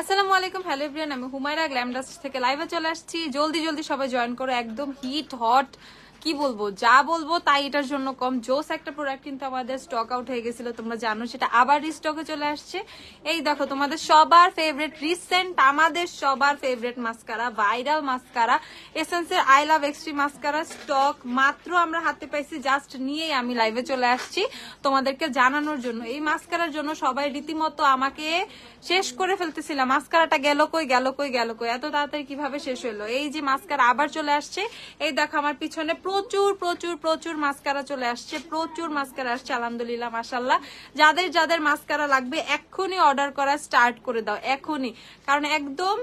আসসালামু আলাইকুম, hello everyone, আমি হুমায়রা গ্ল্যামডাস থেকে লাইভে চলে আসছি। জলদি জলদি সবাই জয়েন করো, একদম হিট হট, কি বলবো, যা বলবো তাই এটার জন্য কম। জোস একটা প্রোডাক্ট কিন্তু আমাদের স্টক আউট হয়ে গেছিল, তোমরা জানো, সেটা আবার রিস্টকে চলে আসছে। এই দেখো তোমাদের সবার ফেভারিট, রিসেন্ট আমাদের সবার ফেভারিট মাস্কারা, ভাইরাল মাস্কারা, এসেন্সের I love extreme mascara stock মাত্র আমরা হাতে পাইছি। জাস্ট নিয়েই আমি লাইভে চলে আসছি তোমাদেরকে জানানোর জন্য। এই মাস্কারার জন্য সবাই রীতিমতো আমাকে শেষ করে ফেলতেছিলাম, মাস্কারাটা গেল কই গেল কই গেল কই, এত তাড়াতাড়ি কিভাবে শেষ হলো। এই যে মাস্কারা আবার চলে আসছে, এই দেখো আমার পিছনে প্রচুর প্রচুর প্রচুর মাস্কারা চলে আসছে, প্রচুর মাস্কারা আসছে, আলহামদুলিল্লাহ মাশাআল্লাহ। যাদের যাদের মাস্কারা লাগবে এক্ষুনি অর্ডার করা স্টার্ট করে দাও, এখনই, কারণ একদম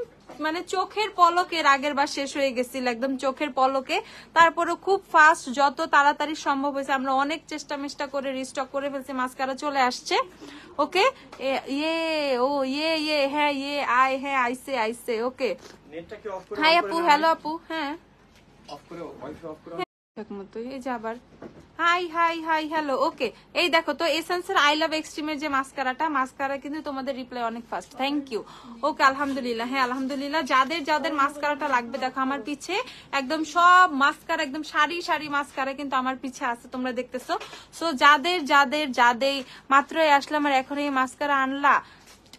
মানে চোখের পলকে আগের বার শেষ হয়ে গেছিল, একদম চোখের পলকে। তারপরে খুব ফাস্ট, যত তাড়াতাড়ি সম্ভব হয়েছে, আমরা অনেক চেষ্টা মেষ্টা করে রিস্টক করে ফেলছি, মাস্কারা চলে আসছে। ওকে, ইয়ে ও ইয়ে ইয়ে হ্যাঁ ইয়ে আয় হ্যাঁ আইসে আইসে। ওকে, হাই আপু, হ্যালো আপু, হ্যাঁ এই যে আবার হাই হাই হাই হ্যালো। ওকে, এই দেখো তো এসেন্সের আই লাভ এক্সট্রিমের যে মাস্কারাটা, মাস্কারা কিন্তু তোমাদের রিপ্লাই অনেক ফাস্ট, থ্যাংক ইউ। ওকে, আলহামদুলিল্লাহ, হ্যাঁ আলহামদুলিল্লাহ। যাদের যাদের মাস্কারাটা লাগবে দেখো আমার পিছে একদম সব মাস্কারা, একদম সারি সারি মাস্কারা কিন্তু আমার পিছে আছে, তোমরা দেখতেছো। সো যাদের যাদের যাদের মাত্রই আসলাম আর এখন এই মাস্কারা আনলা,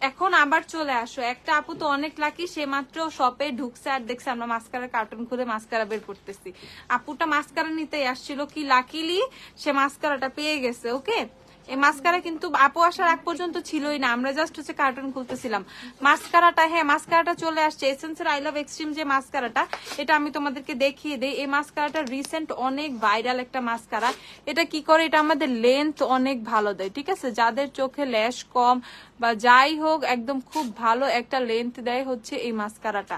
এখন আবার চলে আসো। একটা আপু তো অনেক লাকি, সে মাত্র শপে ঢুকছে আর দেখছে আমরা মাস্কারা কার্টুন খুলে মাস্কারা বের করতেছি। আপুটা মাস্কারা নিতেই আসছিল, কি লাকিলি সে মাস্কারাটা পেয়ে গেছে। ওকে, এই মাস্কারা কিন্তু আপু আসার আগ পর্যন্ত ছিলই না, আমরা জাস্ট হচ্ছে কার্টুন খুলতেছিলাম। মাস্কারাটা, হ্যাঁ মাস্কারাটা চলে আসছে, এসেন্সের আই লাভ এক্সট্রিম যে মাস্কারাটা, এটা আমি তোমাদেরকে দেখিয়ে দেই। এই মাস্কারাটা রিসেন্ট অনেক ভাইরাল একটা মাস্কারা। এটা কি করে, এটা আমাদের লেন্থ অনেক ভালো দেয়, ঠিক আছে। যাদের চোখে ল্যাশ কম বা যাই হোক, একদম খুব ভালো একটা লেন্থ দেয় হচ্ছে এই মাস্কারাটা।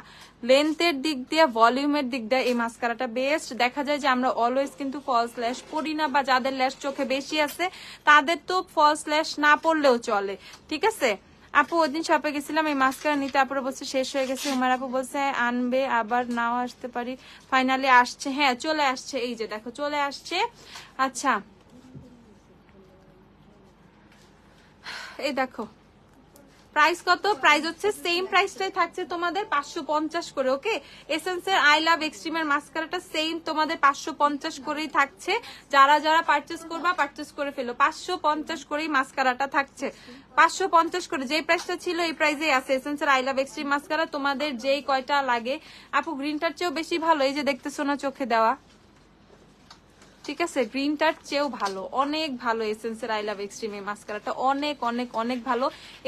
লেন্থের দিক দিয়ে, ভলিউমের দিক দিয়ে এই মাস্কারাটা বেস্ট। দেখা যায় যে আমরা অলওয়েজ কিন্তু ফলস ল্যাশ পরি না, বা যাদের ল্যাশ চোখে বেশি আছে তাদের তো ফলস ল্যাশ না পড়লেও চলে, ঠিক আছে। আপু ওই দিন শপে গেছিলাম এই মাস্কারা নিতে, তারপরে বলছে শেষ হয়ে গেছে। উমার আপু বলছে আনবে, আবার নাও আসতে পারি, ফাইনালি আসছে, হ্যাঁ চলে আসছে, এই যে দেখো চলে আসছে। আচ্ছা এই দেখো প্রাইস কত, প্রাইস হচ্ছে সেম প্রাইসটাই থাকছে তোমাদের 550 করে। ওকে, এসেন্সের আই লাভ এক্সট্রিমের মাস্কারাটা সেম তোমাদের 550 করেই থাকছে। যারা যারা পারচেস করবা পারচেস করে ফেলো, 550 করেই মাস্কারাটা থাকছে, 550 করে। যে প্রাইসটা ছিল এই প্রাইসেই আছে এসেন্সের আই লাভ এক্সট্রিম মাস্কারা। তোমাদের যেই কয়টা লাগে, আপু গ্রিনটার চেয়েও বেশি ভালো, এই যে দেখতেছো না চোখে দেওয়া, ঠিক আছে, গ্রিনটার চেয়েও ভালো, অনেক ভালো এসেন্সের আই লাভ এক্সট্রিম এই মাস্কারাটা, অনেক অনেক অনেক ভালো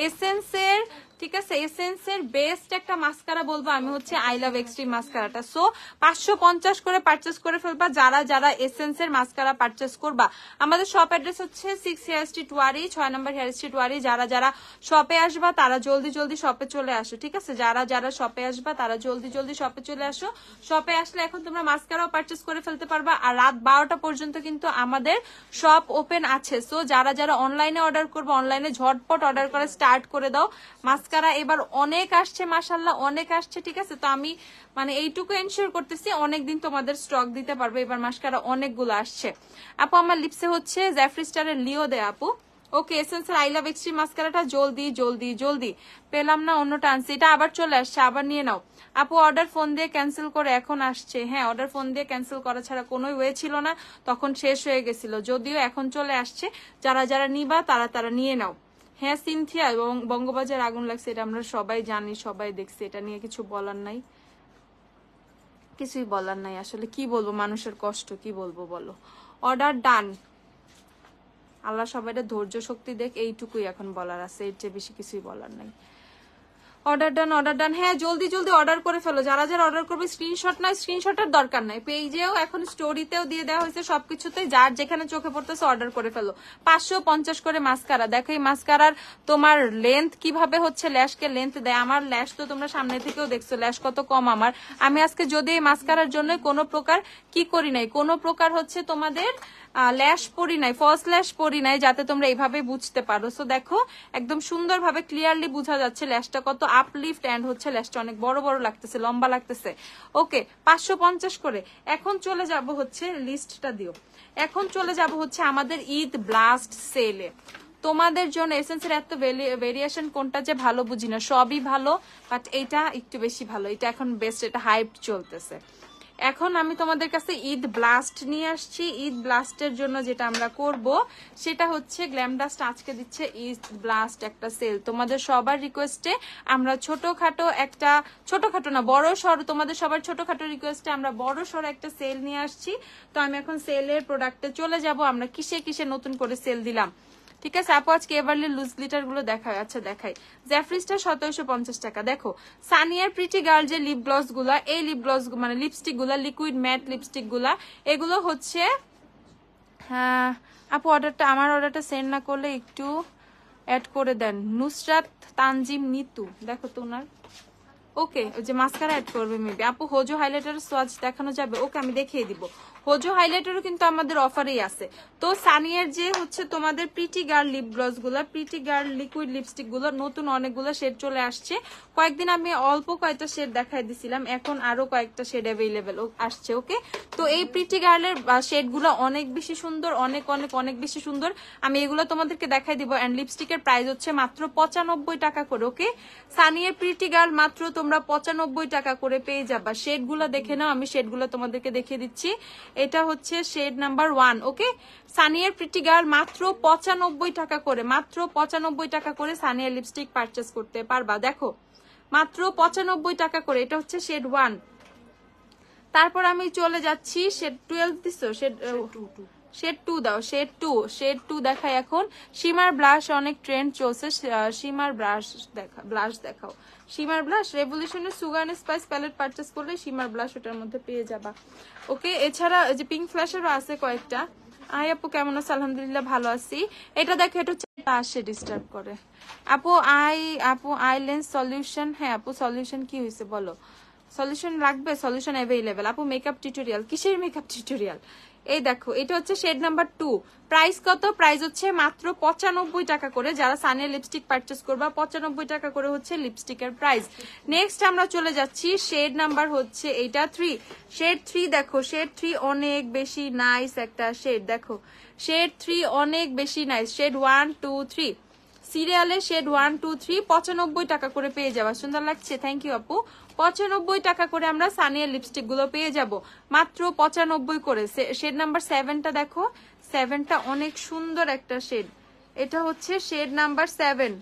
এসেন্সের, ঠিক আছে। এসেন্সের বেস্ট একটা মাস্কারা বলবো আমি হচ্ছে আই লাভ এক্সট্রিম মাস্কারাটা। সো 550 করে পারচেস করে ফেলবা যারা যারা এসেন্সের মাস্কারা পারচেস করবা। আমাদের শপ অ্যাড্রেস হচ্ছে 6 হেয়ার স্ট্রিট ওয়ারি, 6 নম্বর হেয়ার স্ট্রিট ওয়ারি। যারা যারা শপে আসবা তারা জলদি জলদি শপে চলে আসো, ঠিক আছে। যারা যারা শপে আসবা তারা জলদি জলদি শপে চলে আসো। শপে আসলে এখন তোমরা মাস্কারাও পারচেস করে ফেলতে পারবা, আর রাত 12টা পর্যন্ত কিন্তু আমাদের শপ ওপেন আছে। সো যারা যারা অনলাইনে অর্ডার করবো, অনলাইনে ঝটপট অর্ডার করে স্টার্ট করে দাও। মাস্কারা এবার অনেক আসছে, মাশাআল্লাহ অনেক আসছে, ঠিক আছে। তো আমি মানে এইটুকু এনশিওর করতেছি অনেকদিন তোমাদের স্টক দিতে পারবো, এবার মাস্কারা অনেকগুলো আসছে। আপু আমার লিপসে হচ্ছে জ্যাফরি স্টারের লিও দে আপু। ওকে, এসেন্সের আই লাভ এক্সট্রিম মাস্কারাটা জলদি জলদি জলদি, পেলাম না অন্যটা আনছি, এটা আবার চলে আসছে, আবার নিয়ে নাও। আপু অর্ডার ফোন দিয়ে ক্যান্সেল করে এখন আসছে, হ্যাঁ অর্ডার ফোন দিয়ে ক্যান্সেল করা ছাড়া কোনো ওয়ে ছিল না, তখন শেষ হয়ে গেছিল, যদিও এখন চলে আসছে। যারা যারা নিবা তারা তারা নিয়ে নাও। হ্যাঁ সিনথিয়া, এবং বঙ্গবাজার আগুন লাগছে, এটা আমরা সবাই জানি, সবাই দেখছি, এটা নিয়ে কিছু বলার নাই, কিছুই বলার নাই আসলে, কি বলবো, মানুষের কষ্ট কি বলবো বলো। অর্ডার ডান, আল্লাহ সবাইটা ধৈর্য শক্তি দেখ, এইটুকুই এখন বলার আছে, এর চেয়ে বেশি কিছুই বলার নাই। অর্ডার ডান, অর্ডার ডান, হ্যাঁ জলদি জলদি অর্ডার করে ফেলো। যারা যারা অর্ডার করবে স্ক্রিনশট নয়, স্ক্রিনশটের দরকার নাই, পেজেও এখন স্টোরিতেও দিয়ে দেওয়া হয়েছে, সবকিছুতেই যার যেখানে চোখে পড়তেছে অর্ডার করে ফেলো। 550 করে মাস্কারা। দেখো এই মাস্কারার তোমার লেন্থ কিভাবে হচ্ছে, ল্যাশকে লেন্থ দেয়। আমার ল্যাশ তো তোমরা সামনে থেকেও দেখছো, ল্যাশ কত কম আমার। আমি আজকে যদি এই মাস্কারার জন্য কোনো প্রকার কি করি নাই, কোনো প্রকার হচ্ছে তোমাদের ল্যাশ পরি নাই, ফলস ল্যাশ পরি নাই, যাতে তোমরা এইভাবে বুঝতে পারো। সো দেখো একদম সুন্দরভাবে ক্লিয়ারলি বোঝা যাচ্ছে ল্যাশটা কত আপলিফট, এন্ড হচ্ছে ল্যাশটা অনেক বড় বড় লাগতেছে, লম্বা লাগতেছে। ওকে, 550 করে। এখন চলে যাব হচ্ছে, লিস্টটা দিও, এখন চলে যাব হচ্ছে আমাদের ঈদ ব্লাস্ট সেলে। তোমাদের জন্য এসেন্সের এত ভেরিয়েশন কোনটা যে ভালো বুঝি না, সবই ভালো, বাট এটা একটু বেশি ভালো, এটা এখন বেস্ট, এটা হাইপ চলতেছে। এখন আমি তোমাদের কাছে ঈদ ব্লাস্ট নিয়ে আসছি। ঈদ ব্লাস্টের জন্য যেটা আমরা করব সেটা হচ্ছে গ্ল্যামডাস্ট আজকে দিচ্ছে ঈদ ব্লাস্ট একটা সেল। তোমাদের সবার রিকোয়েস্টে আমরা ছোটখাটো না বড় সড়, তোমাদের সবার ছোটখাটো রিকোয়েস্টে আমরা বড় সড় একটা সেল নিয়ে আসছি। তো আমি এখন সেলের প্রোডাক্টে চলে যাব, আমরা কিসে কিসে নতুন করে সেল দিলাম। ঠিক আছে আপু, আজকে এভারলি লুজ লিটার গুলো দেখায়। আচ্ছা দেখাই। জ্যাফ্রিসটা 1750 টাকা। দেখো সানিয়ার প্রিটি গার্ল যে লিপ গ্লস গুলা, এই লিপ গ্লস মানে লিপস্টিক গুলা, লিকুইড ম্যাট লিপস্টিক গুলা, এগুলো হচ্ছে হ্যাঁ আপু আমার অর্ডারটা সেন্ড না করলে একটু অ্যাড করে দেন। নুসরাত তানজিম নিতু, দেখো তো ওনার ওকে, ওই যে মাস্কারা অ্যাড করবে মেবি। আপু হোজো হাইলাইটার সোয়াচ দেখানো যাবে? ওকে আমি দেখিয়ে দিব। হোজো হাইলাইটারও কিন্তু আমাদের অফারেই আছে। তো সানিয়ার যে হচ্ছে তোমাদের প্রিটি গার্ল লিপ গ্লস গুলা, প্রিটি গার্ল লিকুইড লিপস্টিক গুলো নতুন অনেকগুলো শেড চলে আসছে। কয়েকদিন আমি অল্প কয়েকটা শেড দেখাই দিছিলাম, এখন আরো কয়েকটা শেড অ্যাভেলেবেল আসছে। ওকে, তো এই প্রিটি গার্লের শেড গুলো অনেক বেশি সুন্দর, অনেক অনেক অনেক বেশি সুন্দর। আমি এগুলো তোমাদেরকে দেখাই দিব। এন্ড লিপস্টিকের প্রাইস হচ্ছে মাত্র 95 টাকা করে। ওকে, সানিয়ার প্রিটি গার্ল মাত্র তোমরা 95 টাকা করে পেয়ে যাবা। শেড গুলো দেখে নাও, আমি শেড গুলো তোমাদেরকে দেখিয়ে দিচ্ছি। এটা হচ্ছে শেড নাম্বার 1। ওকে, সানিয়ার প্রিটি গার্ল মাত্র 95 টাকা করে, মাত্র 95 টাকা করে সানিয়ার লিপস্টিক পারচেস করতে পারবা। দেখো মাত্র 95 টাকা করে, এটা হচ্ছে শেড 1। তারপর আমি চলে যাচ্ছি শেড 12 দিছো, শেড 2 দাও, শেড 2 দেখাই এখন। শিমার ব্লাশ অনেক ট্রেন্ড চলছে, শিমার ব্লাশ দেখাও। শিমার ব্লাশ রেভলিউশনের sugar and spice palette purchase করলে শিমার ব্লাশ ওটার মধ্যে পেয়ে যাবা। ওকে, এছাড়া যে পিঙ্ক ফ্ল্যাশেরও আছে কয়েকটা। আই আপু কেমন আছে? আলহামদুলিল্লাহ ভালো আছি। এটা দেখো, এটা হচ্ছে পাশে ডিস্টার্ব করে। আপু আই লেন্স সলিউশন, হ্যাঁ আপু সলিউশন কি হয়েছে বলো? সলিউশন লাগবে? Solution available. আপু মেকআপ টিউটোরিয়াল, কিসের মেকআপ টিউটোরিয়াল? এই দেখো, এটা হচ্ছে শেড নাম্বার 2। প্রাইস কত? প্রাইস হচ্ছে মাত্র 95 টাকা করে। যারা সানিয়া লিপস্টিক পারচেস করবা 95 টাকা করে হচ্ছে লিপস্টিকের প্রাইস। নেক্সট আমরা চলে যাচ্ছি শেড নাম্বার হচ্ছে এইটা 3। শেড 3 দেখো, শেড 3 অনেক বেশি নাইস একটা শেড। দেখো শেড 3 অনেক বেশি নাইস। শেড 1 2 3 সিরিয়ালে শেড 1 2 3 95 টাকা করে পেয়ে যাবা। সুন্দর লাগছে, থ্যাংক ইউ আপু। 95 টাকা করে আমরা সানিয়া লিপস্টিক গুলো পেয়ে যাব মাত্র 95 করে। শেড নাম্বার 7টা দেখো, 7টা অনেক সুন্দর একটা শেড। এটা হচ্ছে শেড নাম্বার 7,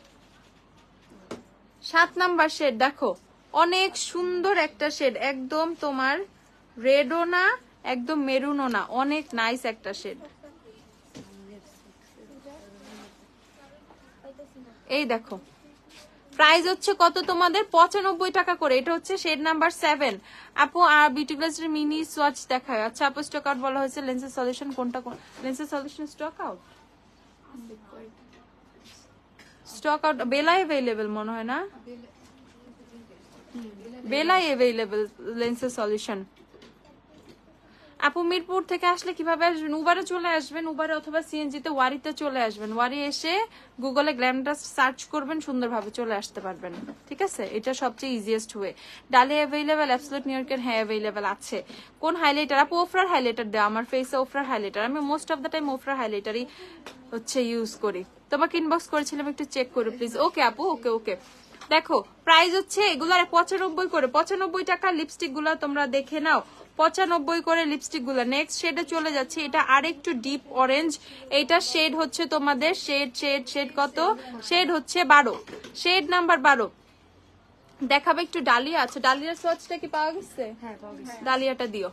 7 নাম্বার শেড। দেখো অনেক সুন্দর একটা শেড, একদম তোমার রেডও না একদম মেরুনও না, অনেক নাইস একটা শেড। এই দেখো প্রাইস হচ্ছে কত তোমাদের? 95 টাকা করে। এটা হচ্ছে শেড নাম্বার 7। আপু আর বিউটি গ্লাসের মিনি সোয়াচ দেখায়। আচ্ছা আপু স্টক আউট বলা হয়েছে। লেন্সের সলিউশন কোনটা? লেন্সের solution stock out, stock out বেলায় অ্যাভেলেবেল মনে হয় না, বেলায় অ্যাভেলেবেল লেন্সের সলিউশন। আপু মিরপুর থেকে আসলে কিভাবে আসবেন? উবারে চলে আসবেন, উবারে অথবা সিএনজি তে ওয়ারিতে চলে আসবেন। ওয়ারি এসে গুগলে গ্ল্যামডাস্ট সার্চ করবেন, সুন্দরভাবে চলে আসতে পারবেন। ঠিক আছে, এটা সবচেয়ে ইজিয়েস্ট ওয়ে। ডালে অ্যাভেলেবেল, অ্যাবসলিউট নিউ ইয়র্কের হ্যাঁ অ্যাভেলেবেল আছে। কোন হাইলাইটার? আপু ওফরার হাইলাইটার দেওয়া, আমার ফেসে ওফরার হাইলাইটার। আমি মোস্ট অফ দ্য টাইম ওফরার হাইলাইটারই হচ্ছে ইউজ করি। তোমাকে ইনবক্স করেছিলাম, একটু চেক করো প্লিজ। ওকে আপু, ওকে ওকে। দেখো প্রাইস হচ্ছে এগুলার 95 করে। 95 টাকা লিপস্টিক গুলা তোমরা দেখে নাও, 95 করে লিপস্টিক গুলা। নেক্সট শেডে চলে যাচ্ছে, এটা আরেকটু ডিপ অরেঞ্জ। এইটা শেড হচ্ছে তোমাদের শেড কত? শেড হচ্ছে 12, শেড নাম্বার 12। দেখাবে একটু ডালিয়া। আচ্ছা ডালিয়ার সোয়াচটা কি পাওয়া গেছে? হ্যাঁ ডালিয়াটা দিও।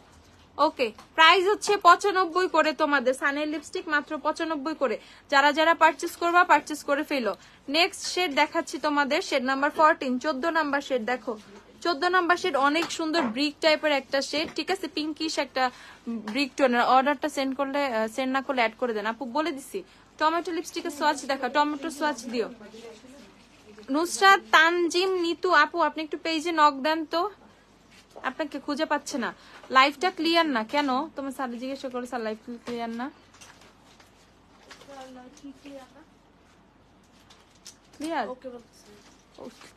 ওকে, প্রাইস হচ্ছে 95 করে তোমাদের সানের লিপস্টিক, মাত্র 95 করে। যারা যারা পারচেস করবা পারচেস করে ফেলো। নেক্সট শেড দেখাচ্ছি তোমাদের, শেড নাম্বার 14, 14 নাম্বার শেড। দেখো 14 নাম্বার শেড অনেক সুন্দর ব্রিক টাইপের একটা শেড। ঠিক আছে, পিঙ্কিশ একটা ব্রিক টোনের। অর্ডারটা সেন্ড না করলে অ্যাড করে দেন আপু, বলে দিছি। টমেটো লিপস্টিকের সোয়াচ দেখা, টমেটো সোয়াচ দিও। নুসরাত তানজিম নিতু আপু আপনি একটু পেজে নক দেন তো, আপনাকে খুঁজে পাচ্ছে না। লাইভটা ক্লিয়ার না কেন? তোমার স্যার জিজ্ঞাসা করো, স্যার লাইভ ক্লিয়ার না। ক্লিয়ার,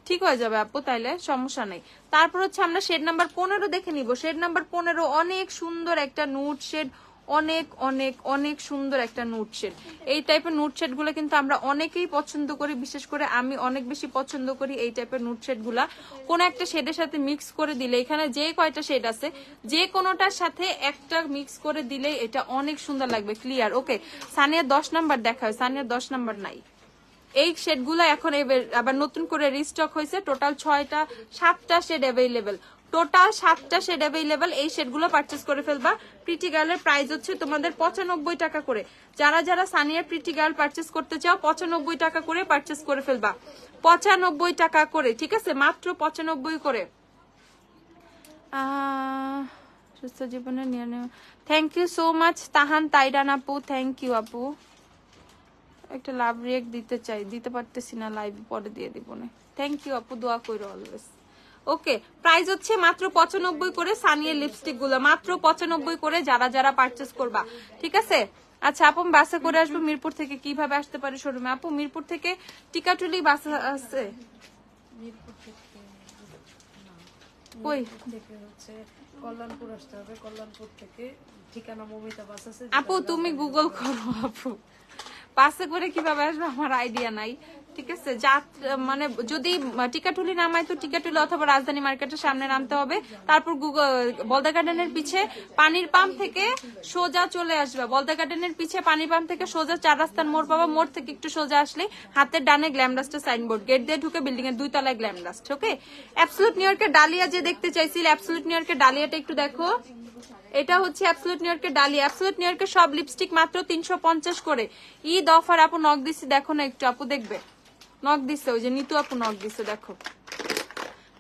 ঠিক হয়ে যাবে আপু, তাইলে সমস্যা নেই। তারপর হচ্ছে আমরা শেড নাম্বার 15 দেখে নিব। শেড নাম্বার 15 অনেক সুন্দর একটা নুট শেড, অনেক অনেক অনেক সুন্দর একটা নুট শেড। এই টাইপের নুট শেড গুলো কিন্তু আমরা অনেকেই পছন্দ করি, বিশেষ করে আমি অনেক বেশি পছন্দ করি এই টাইপের নুট শেড গুলা। কোন একটা শেডের সাথে মিক্স করে দিলে, এখানে যে কয়টা শেড আছে যে কোনোটার সাথে একটা মিক্স করে দিলে এটা অনেক সুন্দর লাগবে। ক্লিয়ার? ওকে, সানিয়া 10 নাম্বার দেখা হয়, সানিয়া 10 নাম্বার নাই। এই শেড গুলা এখন আবার নতুন করে রিস্টক হয়েছে। টোটাল 7টা শেড অ্যাভেলেবেল, টোটাল 7টা শেড অ্যাভেলেবেল। এই শেড গুলো পারচেস করে ফেলবা। প্রিটি গার্লের প্রাইস হচ্ছে তোমাদের 95 টাকা করে। যারা যারা সানিয়ার প্রিটি গার্ল পারচেস করতে চাও 95 টাকা করে পারচেস করে ফেলবা, 95 টাকা করে, ঠিক আছে? মাত্র 95 করে। সুস্থ জীবনের নিয়ম। থ্যাংক ইউ সো মাচ তাহান তাইরান আপু, থ্যাংক ইউ আপু। একটা লাভ রিয়েক্ট দিতে চাই, দিতে পারতেছি না, লাইভ পরে দিয়ে দিব না। থ্যাংক ইউ আপু, দোয়া করো অলওয়েজ। ওকে, প্রাইস হচ্ছে মাত্র 95 করে সানিয়ার লিপস্টিক গুলো, মাত্র 95 করে যারা যারা পারচেস করবা, ঠিক আছে? আচ্ছা আপু, বাসে করে আসবো মিরপুর থেকে, কিভাবে আসতে পারি শোরুমে? আপু মিরপুর থেকে টিকাটুলি বাস আছে, কই কল্যাণপুর আসতে হবে, কল্যাণপুর থেকে ঠিকানা মমিতা বাস আছে। আপু তুমি গুগল করো আপু, বাসে করে কিভাবে আসবে আমার আইডিয়া নাই, ঠিক আছে? মানে যদি টিকাটুলি নামায় তো টিকাটুলি অথবা রাজধানী মার্কেটের সামনে নামতে হবে, তারপর বলদা গার্ডেনের পিছে পানির পাম্প থেকে সোজা চলে আসবে। বলদা গার্ডেনের পিছে পানির পাম্প থেকে সোজা 4 রাস্তার মোড় পাবা, মোড় থেকে একটু সোজা আসলে হাতের ডানে গ্ল্যামডাস্টের সাইনবোর্ড, গেট দিয়ে ঢুকে বিল্ডিং এর 2 তলায় গ্ল্যামডাস্ট। ওকে, অ্যাবসলিউট নিউ ইয়র্কের ডালিয়া যে দেখতে চাইছিল, অ্যাবসলিউট নিউ ইয়র্কের ডালিয়াটা একটু দেখো। এটা হচ্ছে অ্যাবসলিউট নিউ ইয়র্কের ডালিয়া। অ্যাবসলিউট নিউ ইয়র্কের সব লিপস্টিক মাত্র 350 করে। ঈদ অফার আপু নক দিছি, দেখো না একটু, আপু দেখবে নক দিছে, ওই যে নিতু আপু নক দিছে, দেখো।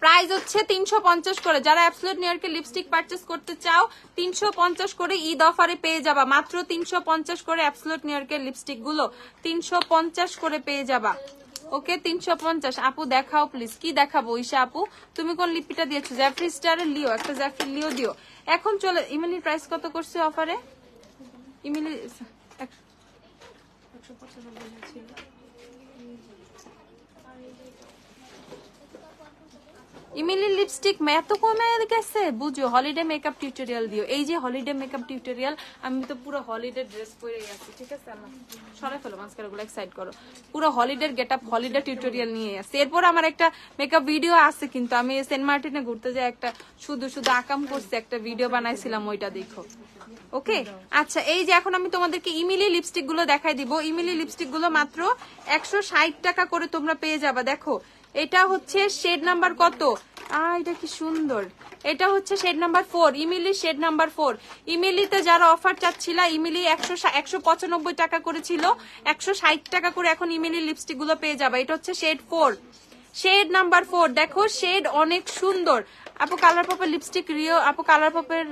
প্রাইস হচ্ছে 350 করে। যারা অ্যাবসলিউট নিউ ইয়র্কের লিপস্টিক পারচেস করতে চাও 350 করে ঈদ অফারে পেয়ে যাবা, মাত্র 350 করে। অ্যাবসলিউট নিউ ইয়র্কের লিপস্টিক গুলো 350 করে পেয়ে যাবা। ওকে, 350। আপু দেখাও প্লিজ, কি দেখাবো? ঈশা আপু তুমি কোন লিপিটা দিয়েছো? জ্যাফরি স্টারের লিও, একটা জ্যাফরি লিও দিও। এখন চলে, ইমিলির প্রাইস কত করছে অফারে? ইমিলি 195 ছিল। ইমিলি লিপস্টিক এত কমে গেছে, বুঝো হলিডে মেকআপ টিউটোরিয়াল দিও। এই যে হলিডে মেকআপ টিউটোরিয়াল, আমি তো পুরো হলিডে ড্রেস পরে আছি, ঠিক আছে? আল্লাহ সরাই ফেলো মাস্কারা গুলো, এক সাইড করো। পুরো হলিডে গেটআপ, হলিডে টিউটোরিয়াল নিয়ে আসছি। এরপর আমার একটা মেকআপ ভিডিও আছে, কিন্তু আমি সেন্ট মার্টিনে ঘুরতে যাই একটা শুধু শুধু আকাম করছে একটা ভিডিও বানাইছিলাম, ওইটা দেখো। ওকে, আচ্ছা এই যে এখন আমি তোমাদেরকে ইমিলি লিপস্টিক গুলো দেখাই দিব। ইমিলি লিপস্টিক গুলো মাত্র 160 টাকা করে তোমরা পেয়ে যাবা। দেখো এটা হচ্ছে শেড নাম্বার কত, এটা কি সুন্দর, এটা হচ্ছে shade number 4, Emily shade number 4। ইমিলিতে যারা অফার চাচ্ছিল, ইমিলি 195 টাকা করেছিল, 160 টাকা করে এখন ইমিলি লিপস্টিক গুলো পেয়ে যাবা। এটা হচ্ছে শেড 4, শেড নাম্বার 4। দেখো শেড অনেক সুন্দর। আপু কালার পপের লিপস্টিক রিও, আপু কালার পপের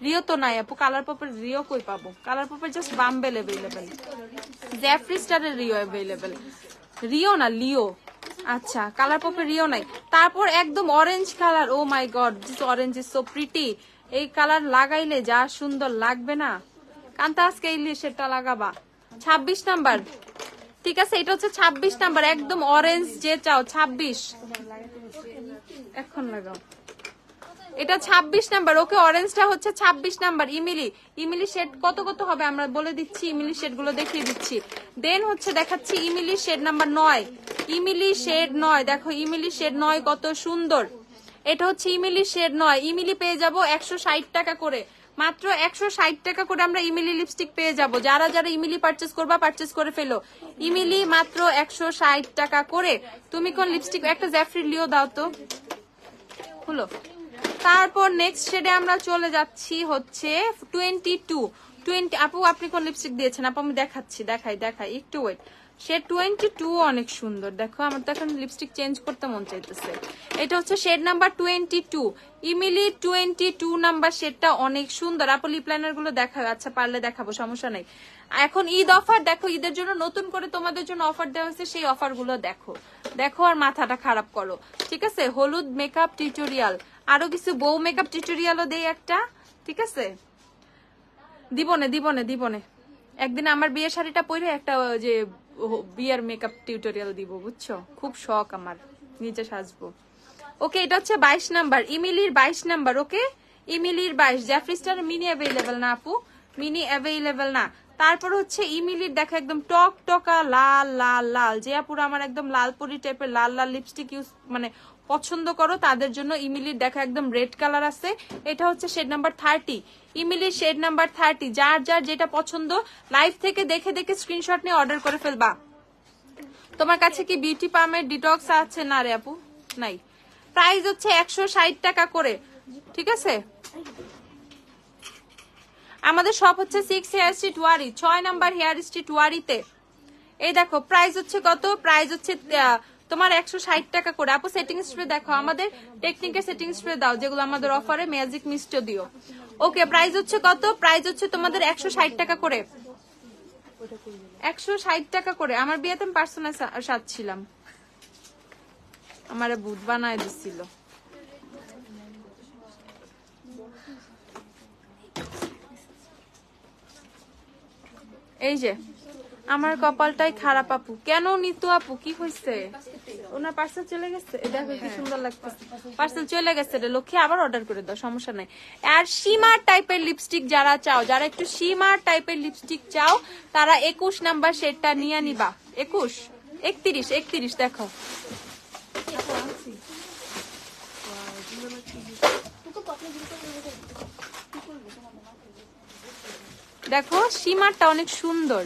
রিও তো নাই আপু, কালার পপের রিও কই পাবো? কালার পপের জাস্ট বাম্বেল অ্যাভেলেবেল, জ্যাফরি স্টারের রিও অ্যাভেলেবেল, রিও না লিও। আচ্ছা কালার পপের রিও নাই। তারপর একদম orange colour, oh my god this orange is so pretty. এই কালার লাগাইলে যা সুন্দর লাগবে না। কান্তা আজকে এই সেটা লাগাবা। 26 নাম্বার, ঠিক আছে? এটা হচ্ছে 26 নাম্বার, একদম অরেঞ্জ যে চাও 26 এখন লাগাও। এটা 26 নাম্বার। ওকে, অরেঞ্জটা হচ্ছে 26 নাম্বার। ইমিলি শেড কত কত হবে আমরা বলে দিচ্ছি, ইমিলি শেড গুলো দেখিয়ে দিচ্ছি। দেন হচ্ছে দেখাচ্ছি Emily shade number 9, Emily shade 9। দেখো ইমিলি শেড 9 কত সুন্দর। এটা হচ্ছে ইমিলি শেড 9। ইমিলি পেয়ে যাব 160 টাকা করে, মাত্র 160 টাকা করে আমরা ইমিলি লিপস্টিক পেয়ে যাব। যারা যারা ইমিলি পারচেস করবা পারচেস করে ফেলো। ইমিলি মাত্র 160 টাকা করে। তুমি কোন লিপস্টিক, একটা জ্যাফরি লিও দাও তো, হলো। তারপর নেক্সট শেডে আমরা চলে যাচ্ছি হচ্ছে 22। আপু আপনি কোন লিপস্টিক দিয়েছেন? আপু আমি দেখাচ্ছি, দেখাই একটু ওয়েট। শেড 22 অনেক সুন্দর। দেখো আমার তো এখন লিপস্টিক চেঞ্জ করতে মন চাইতেছে। এটা হচ্ছে শেড নাম্বার 22, ইমিলি 22 নাম্বার শেডটা অনেক সুন্দর। আপু লিপ লাইনার গুলো দেখাও। আচ্ছা পারলে দেখাবো, সমস্যা নাই। এখন ঈদ অফার দেখো, ঈদের জন্য নতুন করে তোমাদের জন্য অফার দেওয়া হয়েছে, সেই অফার গুলো দেখো আর মাথাটা খারাপ করো, ঠিক আছে? হলুদ মেকআপ টিউটোরিয়াল, আরো কিছু বউ মেকআপ টিউটোরিয়ালও দেই একটা, ঠিক আছে? দিবনে একদিন আমার বিয়ের শাড়িটা পরে একটা যে বিয়ের মেকআপ টিউটোরিয়াল দিব, বুঝছো? খুব শখ আমার, নিজে সাজবো। ওকে, এটা হচ্ছে 22 নাম্বার, ইমিলির 22 নাম্বার। ওকে, ইমিলির 22। জ্যাফরি স্টার মিনি অ্যাভেলেবেল না আপু? মিনি অ্যাভেলেবেল না। তারপর হচ্ছে ইমিলির দেখো একদম টক টকা লাল লাল লাল, যে আপুরা আমার একদম লাল পরি টাইপের লাল লাল লিপস্টিক ইউজ মানে পছন্দ করো তাদের জন্য ইমিলির দেখো একদম রেড কালার আছে। এটা হচ্ছে শেড নাম্বার 30, ইমিলির শেড নাম্বার 30। যার যার যেটা পছন্দ লাইভ থেকে দেখে দেখে স্ক্রিনশট নিয়ে অর্ডার করে ফেলবা। তোমার কাছে কি বিউটি পার্মের ডিটক্স আছে? না রে আপু, নাই। প্রাইস হচ্ছে 160 টাকা করে, ঠিক আছে। আমাদের শপ হচ্ছে 6 hair street Wari, 6 number hair street ওয়ারিতে। এই দেখো প্রাইস হচ্ছে কত, প্রাইস হচ্ছে তোমার 160 টাকা করে। আপু সেটিং স্প্রে দেখো, আমাদের টেকনিকের সেটিং স্প্রে দাও যেগুলো আমাদের অফারে, ম্যাজিক মিস্টও দিও। ওকে, প্রাইস হচ্ছে কত, প্রাইস হচ্ছে তোমাদের 160 টাকা করে, 160 টাকা করে। আমার বিয়েতে আমি পার্সোনাল সাজছিলাম, আমারে বুট বানায় দিছিল। এই যে আমার কপালটাই খারাপ আপু। কেন নিতু আপু, কি হয়েছে? ওনার পার্সেল চলে গেছে, দেখো কি সুন্দর লাগতেছে। পার্সেল চলে গেছে রে লক্ষ্মী, আবার অর্ডার করে দাও, সমস্যা নাই। আর শিমার টাইপের লিপস্টিক যারা চাও, যারা একটু শিমার টাইপের লিপস্টিক চাও, তারা 21 নাম্বার শেডটা নিয়ে নিবা। 21, 31, 31 দেখো। দেখো শিমারটা অনেক সুন্দর,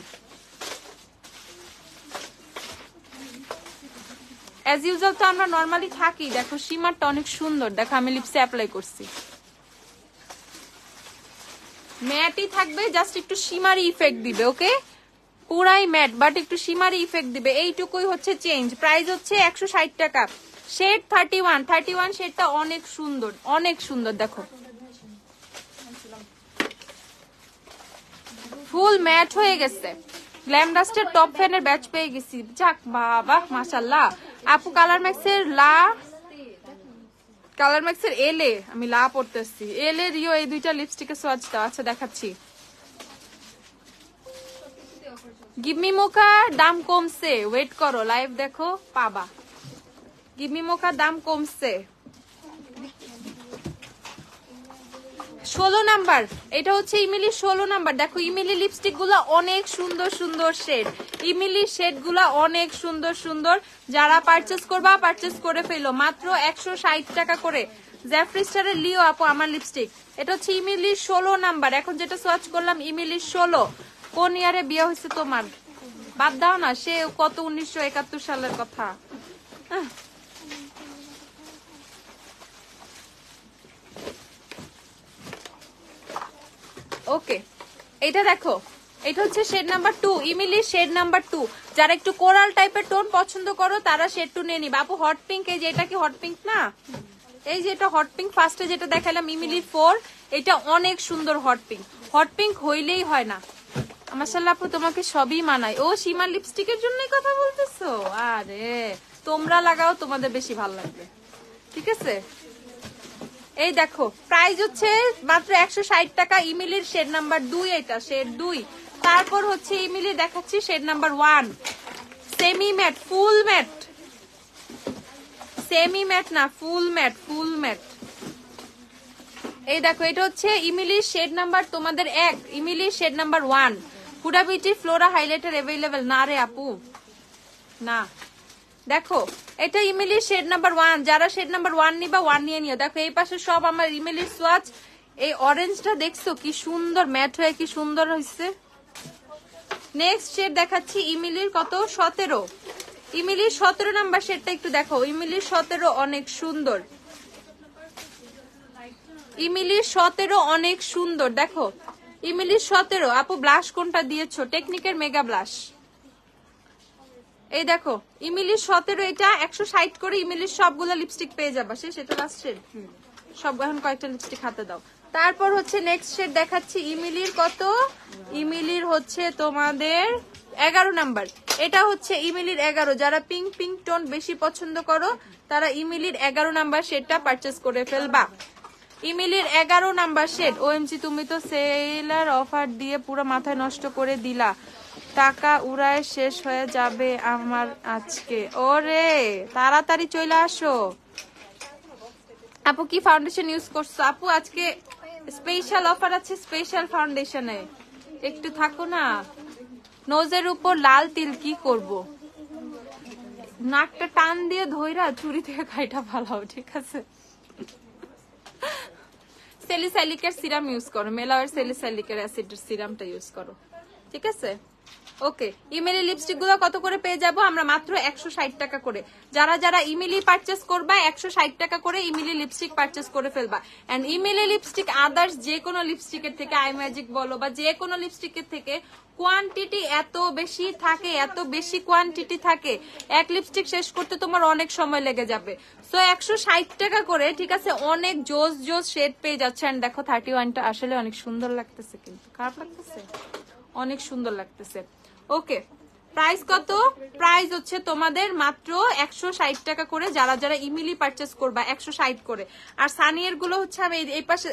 অ্যাজ ইউজুয়াল তো আমরা নর্মালি থাকি। দেখো শিমারটা অনেক সুন্দর, দেখো আমি লিপসে অ্যাপ্লাই করছি। ম্যাটই থাকবে, জাস্ট একটু শিমারি ইফেক্ট দিবে। ওকে, পুরাই ম্যাট বাট একটু শিমারি ইফেক্ট দিবে, এইটুকুই হচ্ছে চেঞ্জ। প্রাইস হচ্ছে 160 টাকা। শেড 31, 31 শেডটা অনেক সুন্দর, অনেক সুন্দর। দেখো ফুল ম্যাট হয়ে গেছে। গ্ল্যাম ডাস্টের টপ ফ্যানের ব্যাচ পেয়ে গেছি, যাক বাবা মাশাআল্লাহ। আপু কালার ম্যাক্সের কালার ম্যাক্সের এলে আমি লা পড়তেছি, এলে রিও এই দুইটা লিপস্টিকের সোয়াচ দাও। আচ্ছা দেখাচ্ছি। গিভমি মোকার দাম কমছে, ওয়েট করো, লাইভ দেখো পাবা। গিভমি মোকার দাম কমছে। 16 নাম্বার, এটা হচ্ছে ইমিলি 16 নাম্বার। দেখো ইমিলি লিপস্টিক গুলা অনেক সুন্দর সুন্দর শেড, ইমিলি শেড গুলা অনেক সুন্দর সুন্দর। যারা পারচেস করবা পারচেস করে ফেলো, মাত্র 160 টাকা করে। জ্যাফরি স্টারের লিও আপু আমার লিপস্টিক, এটা হচ্ছে ইমিলি 16 নাম্বার। এখন যেটা সোয়াচ করলাম ইমিলি 16। কোন ইয়ারে বিয়ে হয়েছে তোমার? বাদ দাও না, সে কত 1971 সালের কথা। ওকে, এটা দেখো, এটা হচ্ছে shade number 2, Emily shade number 2। যারা একটু কোরাল টাইপের টোন পছন্দ করো তারা শেড 2 নিয়ে নিবা। আপু হট পিঙ্ক, এই যে এটা কি হট পিঙ্ক না? এই যে এটা হট পিঙ্ক, ফার্স্টে যেটা দেখালাম ইমিলি 4, এটা অনেক সুন্দর হট পিঙ্ক। হট পিঙ্ক হইলেই হয় না। মাশাআল্লাহ আপু তোমাকে সবই মানায়। ও সীমার লিপস্টিকের জন্যই কথা বলতেছো? আরে তোমরা লাগাও, তোমাদের বেশি ভালো লাগবে, ঠিক আছে। এই দেখো প্রাইস হচ্ছে মাত্র 160 টাকা। ইমিলির শেড নাম্বার 2, এটা শেড 2। তারপর হচ্ছে ইমিলি দেখাচ্ছি শেড নাম্বার 1, সেমি ম্যাট, ফুল ম্যাট, সেমি ম্যাট না ফুল ম্যাট, ফুল ম্যাট। এই দেখো এটা হচ্ছে ইমিলির শেড নাম্বার তোমাদের 1, ইমিলির shade number 1। Huda beauty flora highlighter available না রে আপু, না। দেখো এটা ইমিলির শেড নাম্বার 1, যারা শেড নাম্বার 1 নিবা 1 নিয়ে নিও। দেখো এই পাশে সব আমার ইমিলির সোয়াচ। এই অরেঞ্জটা দেখছো কি সুন্দর ম্যাট হয়ে, কি সুন্দর হয়েছে। নেক্সট শেড দেখাচ্ছি ইমিলির কত 17, ইমিলির 17 নাম্বার শেডটা একটু দেখো। ইমিলির 17 অনেক সুন্দর, ইমিলির 17 অনেক সুন্দর। দেখো ইমিলির 17। আপু ব্লাশ কোনটা দিয়েছো? টেকনিকের মেগা ব্লাশ। এই দেখো ইমিলির 17, এটা 160 করে। ইমিলির সবগুলো লিপস্টিক পেয়ে যাবা। সেটা লাস্ট শেড, সব এখন কয়েকটা লিপস্টিক হাতে দাও। তারপর হচ্ছে নেক্সট শেড দেখাচ্ছি ইমিলির কত, ইমিলির হচ্ছে তোমাদের 11 নাম্বার। এটা হচ্ছে ইমিলির 11। যারা পিঙ্ক পিঙ্ক টোন বেশি পছন্দ করো তারা ইমিলির 11 নাম্বার শেডটা পারচেস করে ফেলবা। ইমিলির 11 নাম্বার শেড। ওএমজি তুমি তো সেলার অফার দিয়ে পুরো মাথায় নষ্ট করে দিলা, টাকা উড়ায় শেষ হয়ে যাবে আমার আজকে। ওরে তাড়াতাড়ি চলে আসো। আপু কি ফাউন্ডেশন ইউজ করছো? আপু আজকে স্পেশাল অফার আছে স্পেশাল ফাউন্ডেশনে, একটু থাকো না। নোজের উপর লাল তিল কি করব? নাকটা টান দিয়ে ধইরা চুরি থেকে খাইটা ফালাও, ঠিক আছে? সেলিসাইলিকের সিরাম ইউজ করো, মেলাওয়ের সেলিসাইলিকের অ্যাসিডের সিরামটা ইউজ করো, ঠিক আছে? ওকে, ইমেলি লিপস্টিক গুলো কত করে পেয়ে যাবো আমরা? মাত্র 160 টাকা করে। যারা যারা ইমেলি পারচেস করবা 160 টাকা করে ইমেলি লিপস্টিক পারচেস করে ফেলবা। এন্ড ইমেলি লিপস্টিক আদার্স যে কোনো লিপস্টিকের থেকে, আই ম্যাজিক বলো বা যে কোনো লিপস্টিকের থেকে কোয়ান্টিটি এত বেশি থাকে, এত বেশি কোয়ান্টিটি থাকে, এক লিপস্টিক শেষ করতে তোমার অনেক সময় লেগে যাবে। সো 160 টাকা করে, ঠিক আছে? অনেক জোস জোস শেড পেয়ে যাচ্ছে। এন্ড দেখো 31টা আসলে অনেক সুন্দর লাগতেছে, কিন্তু খারাপ লাগতেছে, অনেক সুন্দর লাগতেছে। ওকে, প্রাইস কত? প্রাইস হচ্ছে তোমাদের মাত্র 160 টাকা করে। যারা যারা ইমিলি পারচেস করবা 160 করে। আর সানিয়ার গুলো হচ্ছে আমি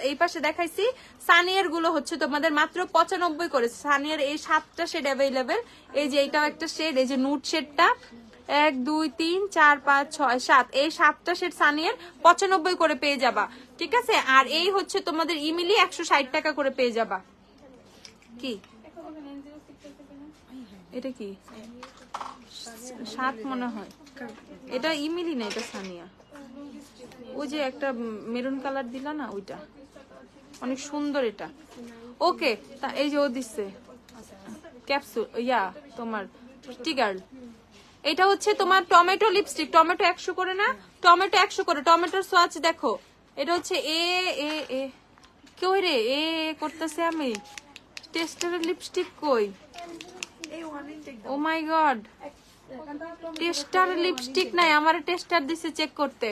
এই পাশে দেখাইছি, সানিয়ার গুলো হচ্ছে তোমাদের মাত্র 95 করে। সানিয়ার এই 7টা শেড অ্যাভেলেবেল। এই যে এইটাও একটা শেড, এই যে নুট শেডটা 1 2 3 4 5 6 7, এই 7টা শেড সানিয়ার 95 করে পেয়ে যাবা, ঠিক আছে? আর এই হচ্ছে তোমাদের ইমিলি 160 টাকা করে পেয়ে যাবা। কি এটা? কি 7 মনে হয়? এটা ইমিলি না, এটা সানিয়া। ওই যে একটা মেরুন কালার দিলা না, ওইটা অনেক সুন্দর এটা। ওকে, তা এই যে ও দিচ্ছে ক্যাপসুল, ইয়া তোমার টিগার্ল। এটা হচ্ছে তোমার টমেটো লিপস্টিক। টমেটো 100 করে না? টমেটো 100 করে। টমেটোর সোয়াচ দেখো, এটা হচ্ছে এ এ এ কই রে? এ করতেছে আমি। টেস্টারের লিপস্টিক কই? ও মাই গড, টেস্টার লিপস্টিক নাই। আমার টেস্টার দিছে চেক করতে।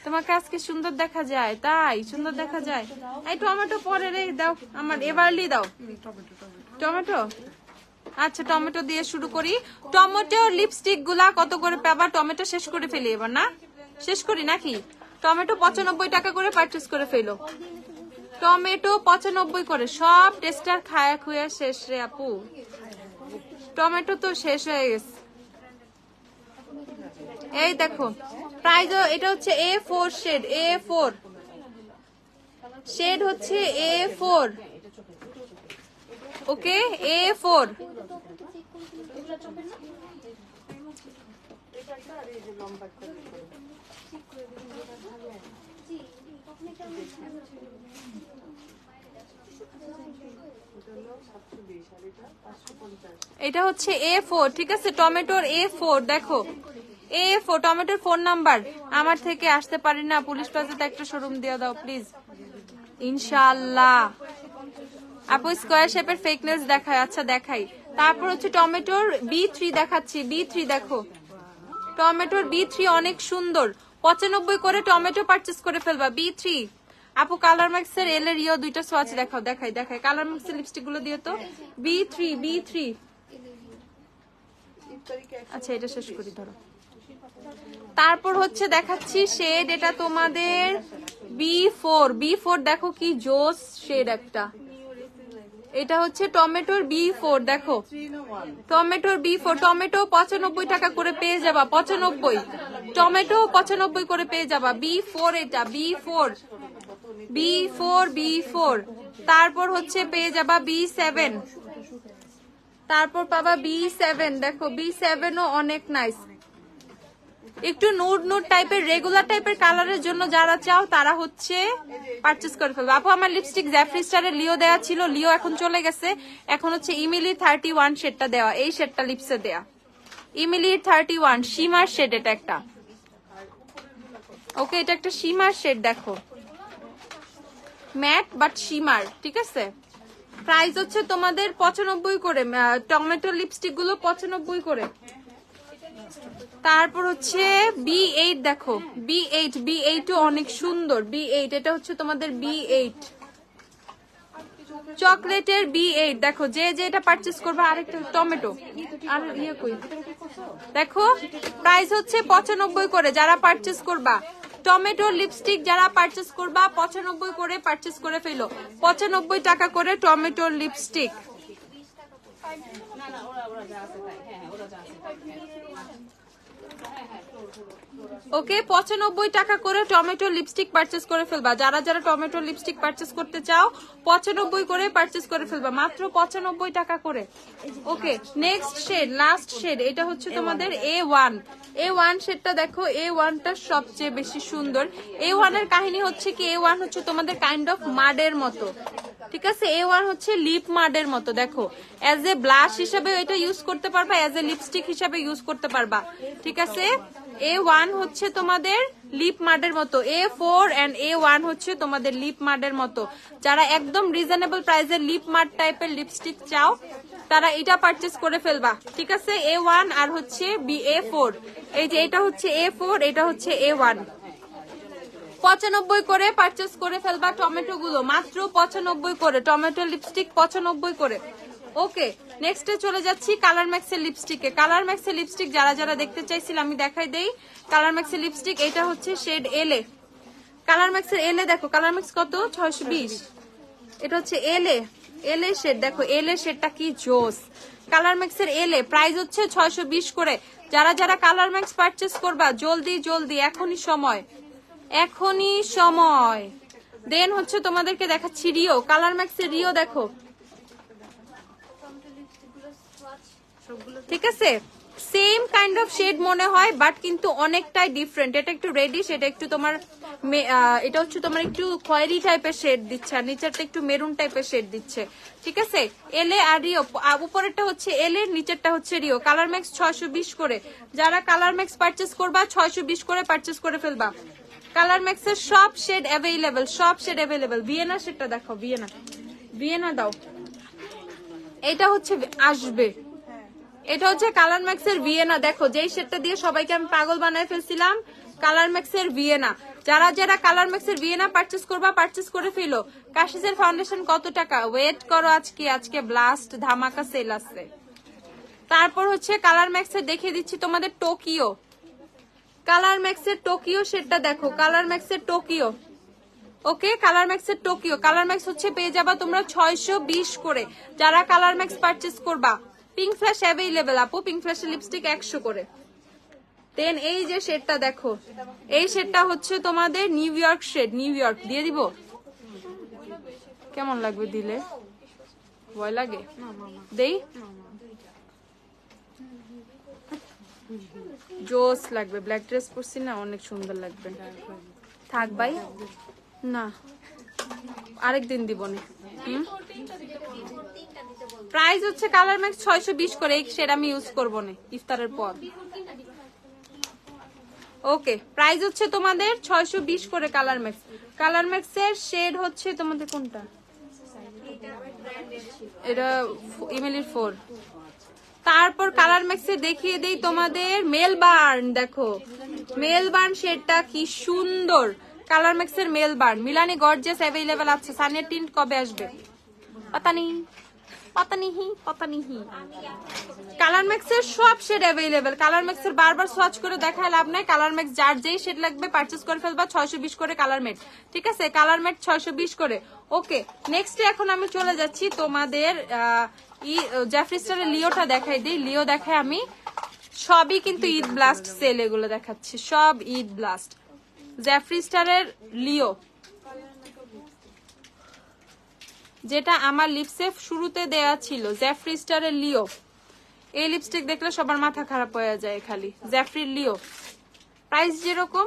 তোমাকে আজকে সুন্দর দেখা যায়, তাই সুন্দর দেখা যায়। এই টমেটো পরে রে, দাও আমার, এবারলি দাও টমেটো। আচ্ছা, টমেটো দিয়ে শুরু করি। টমেটো লিপস্টিক গুলা কত করে পাবা? টমেটো শেষ করে ফেলি এবার, না শেষ করি নাকি? টমেটো 95 টাকা করে পারচেস করে ফেলো। টমেটো 95 করে। সব টেস্টার খায়া খুয়া শেষ রে আপু, টমেটো তো শেষ হয়ে গেছে। এই দেখো প্রাইস, এটা হচ্ছে A4 শেড, A4 শেড হচ্ছে A4। ওকে, A4। এটা হচ্ছে A4, ঠিক আছে? টমেটোর A4 দেখো, A4 টমেটোর ফোন নাম্বার। আমার থেকে আসতে পারি না, পুলিশ প্লাজাতে একটা শোরুম দিয়ে দাও প্লিজ, ইনশাআল্লাহ। আপু স্কোয়ার শেপের ফেকনেস দেখায়? আচ্ছা দেখাই। তারপর হচ্ছে টমেটোর B3 দেখাচ্ছি, B3 দেখো, টমেটোর B3 অনেক সুন্দর। 95 করে টমেটো পারচেস করে ফেলবা। B3 আপু কালার ম্যাক্সের এল এর ইও দুইটা সোয়াচ দেখাও। দেখাই কালার ম্যাক্সের লিপস্টিক গুলো দিও তো। B3 আচ্ছা, এটা শেষ করি ধরো। তারপর হচ্ছে দেখাচ্ছি শেড, এটা তোমাদের B4 দেখো কি জোস শেড একটা। এটা হচ্ছে টমেটোর B4 দেখো, টমেটোর B4। টমেটো 95 টাকা করে পেয়ে যাবা, 95 টমেটো 95 করে পেয়ে যাবা। B4 এটা B4। তারপর হচ্ছে পেয়ে যাবা B7, তারপর পাবা B7 দেখো, B7ও অনেক নাইস। একটু নুড টাইপের, রেগুলার টাইপের কালারের জন্য যারা চাও তারা হচ্ছে পারচেস করে ফেলবে। আপু আমার লিপস্টিক জ্যাফরি স্টারের লিও দেয়া ছিল, লিও এখন চলে গেছে। এখন হচ্ছে ইমিলি 31 শেডটা দেওয়া, এই শেডটা লিপসে দেয়া, ইমিলি 31 শিমার শেড। এটা একটা, ওকে, এটা একটা শিমার শেড দেখো, ম্যাট বাট শিমার, ঠিক আছে? প্রাইস হচ্ছে তোমাদের 95 করে। টমেটো লিপস্টিক গুলো 95 করে। তারপর হচ্ছে B8 দেখো, B8ও অনেক সুন্দর। B8 এটা হচ্ছে তোমাদের B8 চকলেটের B8 দেখো, যে এটা পারচেস করবে। আরেকটা টমেটো, আর ইয়ে কই দেখো, প্রাইস হচ্ছে 95 করে। যারা পারচেস করবা টমেটো লিপস্টিক, যারা পারচেস করবা 95 করে পারচেস করে ফেলো। 95 টাকা করে টমেটো লিপস্টিক। ওকে 95 টাকা করে টমেটো লিপস্টিক পারচেজ করে ফেলবা। যারা যারা টমেটো লিপস্টিক পারচেজ করতে চাও 95 করে পারচেজ করে ফেলবা, মাত্র 95 টাকা করে। Okay next shade, last shade, এটা হচ্ছে তোমাদের A1 শেডটা দেখো। A1টা সবচেয়ে বেশি সুন্দর। A1 এর কাহিনী হচ্ছে কি, A1 হচ্ছে তোমাদের কাইন্ড অফ মাডের মতো, ঠিক আছে। A1 হচ্ছে লিপ মাডের মতো, দেখো অ্যাজ এ ব্লাশ হিসাবে এটা ইউজ করতে পারবা, অ্যাজ এ লিপস্টিক হিসাবে ইউজ করতে পারবা, ঠিক আছে। A1 হচ্ছে তোমাদের লিপ মাডের মতো, A4 এন্ড A1 হচ্ছে তোমাদের লিপ মাডের মতো। যারা একদম রিজনেবল প্রাইসের লিপ মাড টাইপের লিপস্টিক চাও তারা এটা পারচেজ করে ফেলবা, ঠিক আছে। A1 আর হচ্ছে A4, এই যে এটা হচ্ছে A4, এটা হচ্ছে A1। 95 করে পারচেজ করে ফেলবা টমেটো গুলো, মাত্র 95 করে টমেটো লিপস্টিক 95 করে। ওকে নেক্সটে চলে যাচ্ছি কালার ম্যাক্সের লিপস্টিকে। কালার ম্যাক্সের লিপস্টিক যারা যারা দেখতে চাইছিল আমি দেখাই দেই। কালার ম্যাক্সের লিপস্টিক এটা হচ্ছে শেড এলএ। কালার ম্যাক্সের এলএ দেখো, কালার ম্যাক্স কত 620, এটা হচ্ছে এলএ শেড, দেখো এলএ শেডটা কি জোস। কালার ম্যাক্সের এলএ প্রাইস হচ্ছে 620 করে। যারা যারা কালার ম্যাক্স পারচেজ করবা জলদি জলদি, এখনই সময়। দেন হচ্ছে তোমাদেরকে দেখাচ্ছি রিও, কালার ম্যাক্সের রিও দেখো, ঠিক আছে। সেম কাইন্ড অফ শেড মনে হয় বাট কিন্তু অনেকটাই ডিফারেন্ট। এটা একটু রেডিশ, এটা একটু তোমার এটা হচ্ছে তোমার একটু খয়েরি টাইপের শেড দিচ্ছে, আর নিচেরটা একটু মেরুন টাইপের শেড দিচ্ছে, ঠিক আছে। এলএ আর রিও, উপরেরটা হচ্ছে এলএ, নিচেরটা হচ্ছে রিও। কালার ম্যাক্স 620 করে। যারা কালার ম্যাক্স পারচেজ করবা 620 করে পারচেজ করে ফেলবা। কালার ম্যাক্সের সব শেড অ্যাভেলেবেল। ভিয়েনা শেডটা দেখো, ভিয়েনা দাও, এটা হচ্ছে আসবে, এটা হচ্ছে কালার ম্যাক্সের ভিয়েনা। দেখো যেই শেডটা দিয়ে সবাইকে আমি পাগল বানায় ফেলছিলাম, কালার ম্যাক্সের ভিয়েনা। যারা যারা কালার ম্যাক্সের ভিয়েনা পারচেজ করবা পারচেজ করে ফেলো। কাশিসের ফাউন্ডেশন কত টাকা? ওয়েট করো, আজকে ব্লাস্ট ধামাকা সেল আছে। তারপর হচ্ছে কালার ম্যাক্সের দেখিয়ে দিচ্ছি তোমাদের টোকিও। কালার ম্যাক্সের টোকিও শেডটা দেখো, কালার ম্যাক্সের টোকিও। ওকে কালার ম্যাক্সের টোকিও, কালার ম্যাক্স হচ্ছে পেয়ে যাবা তোমরা 620 করে। যারা কালার ম্যাক্স পারচেজ করবা। পিঙ্ক ফ্ল্যাশ অ্যাভেলেবেল আপু, পিঙ্ক ফ্ল্যাশের লিপস্টিক 100 করে। দেন এই যে শেডটা দেখো, এই শেডটা হচ্ছে তোমাদের New York shade. New York দিয়ে দিব, কেমন লাগবে দিলে? ভয় লাগে? দেই, জোস লাগবে। ব্ল্যাক ড্রেস পরছি না, অনেক সুন্দর লাগবে। থাক ভাই, না আরেকদিন দিব না। প্রাইস হচ্ছে কালার ম্যাক্স 620 করে। এই শেড আমি ইউজ করবো না ইফতারের পর। ওকে প্রাইস হচ্ছে তোমাদের 620 করে কালার ম্যাক্স। কালার ম্যাক্স এর শেড হচ্ছে তোমাদের কোনটা? এটা ইমেলির 4। তারপর কালার ম্যাক্সে দেখিয়ে দেই তোমাদের মেলবার্ন। দেখো মেলবার্ন শেডটা কি সুন্দর। কালার ম্যাক্সের মেলবার্ন মিলানি গর্জিয়াস অ্যাভেলেবেল আছে। সানের টিন্ট কবে আসবে পাতা নেই। কালার ম্যাক্সের সব শেড অ্যাভেলেবেল। কালার ম্যাক্সের বারবার সোয়াচ করে দেখায় লাভ নাই। কালার ম্যাক্স যার যেই শেড লাগবে পারচেজ করে ফেলবা। 620 করে কালার মেট, ঠিক আছে। কালার মেট 620 করে। ওকে নেক্সট এখন আমি চলে যাচ্ছি তোমাদের জেফরি স্টারের লিওটা দেখাই দিই। লিও দেখায় আমি সবই কিন্তু ঈদ ব্লাস্ট সেল, এগুলো দেখাচ্ছি সব ঈদ ব্লাস্ট। জেফরি স্টারের লিও, যেটা আমার লিপসে শুরুতে দেয়া ছিল, জেফরি স্টারের লিও। এই লিপস্টিক দেখলে সবার মাথা খারাপ হয়ে যায় খালি। জেফরি লিও প্রাইস যেরকম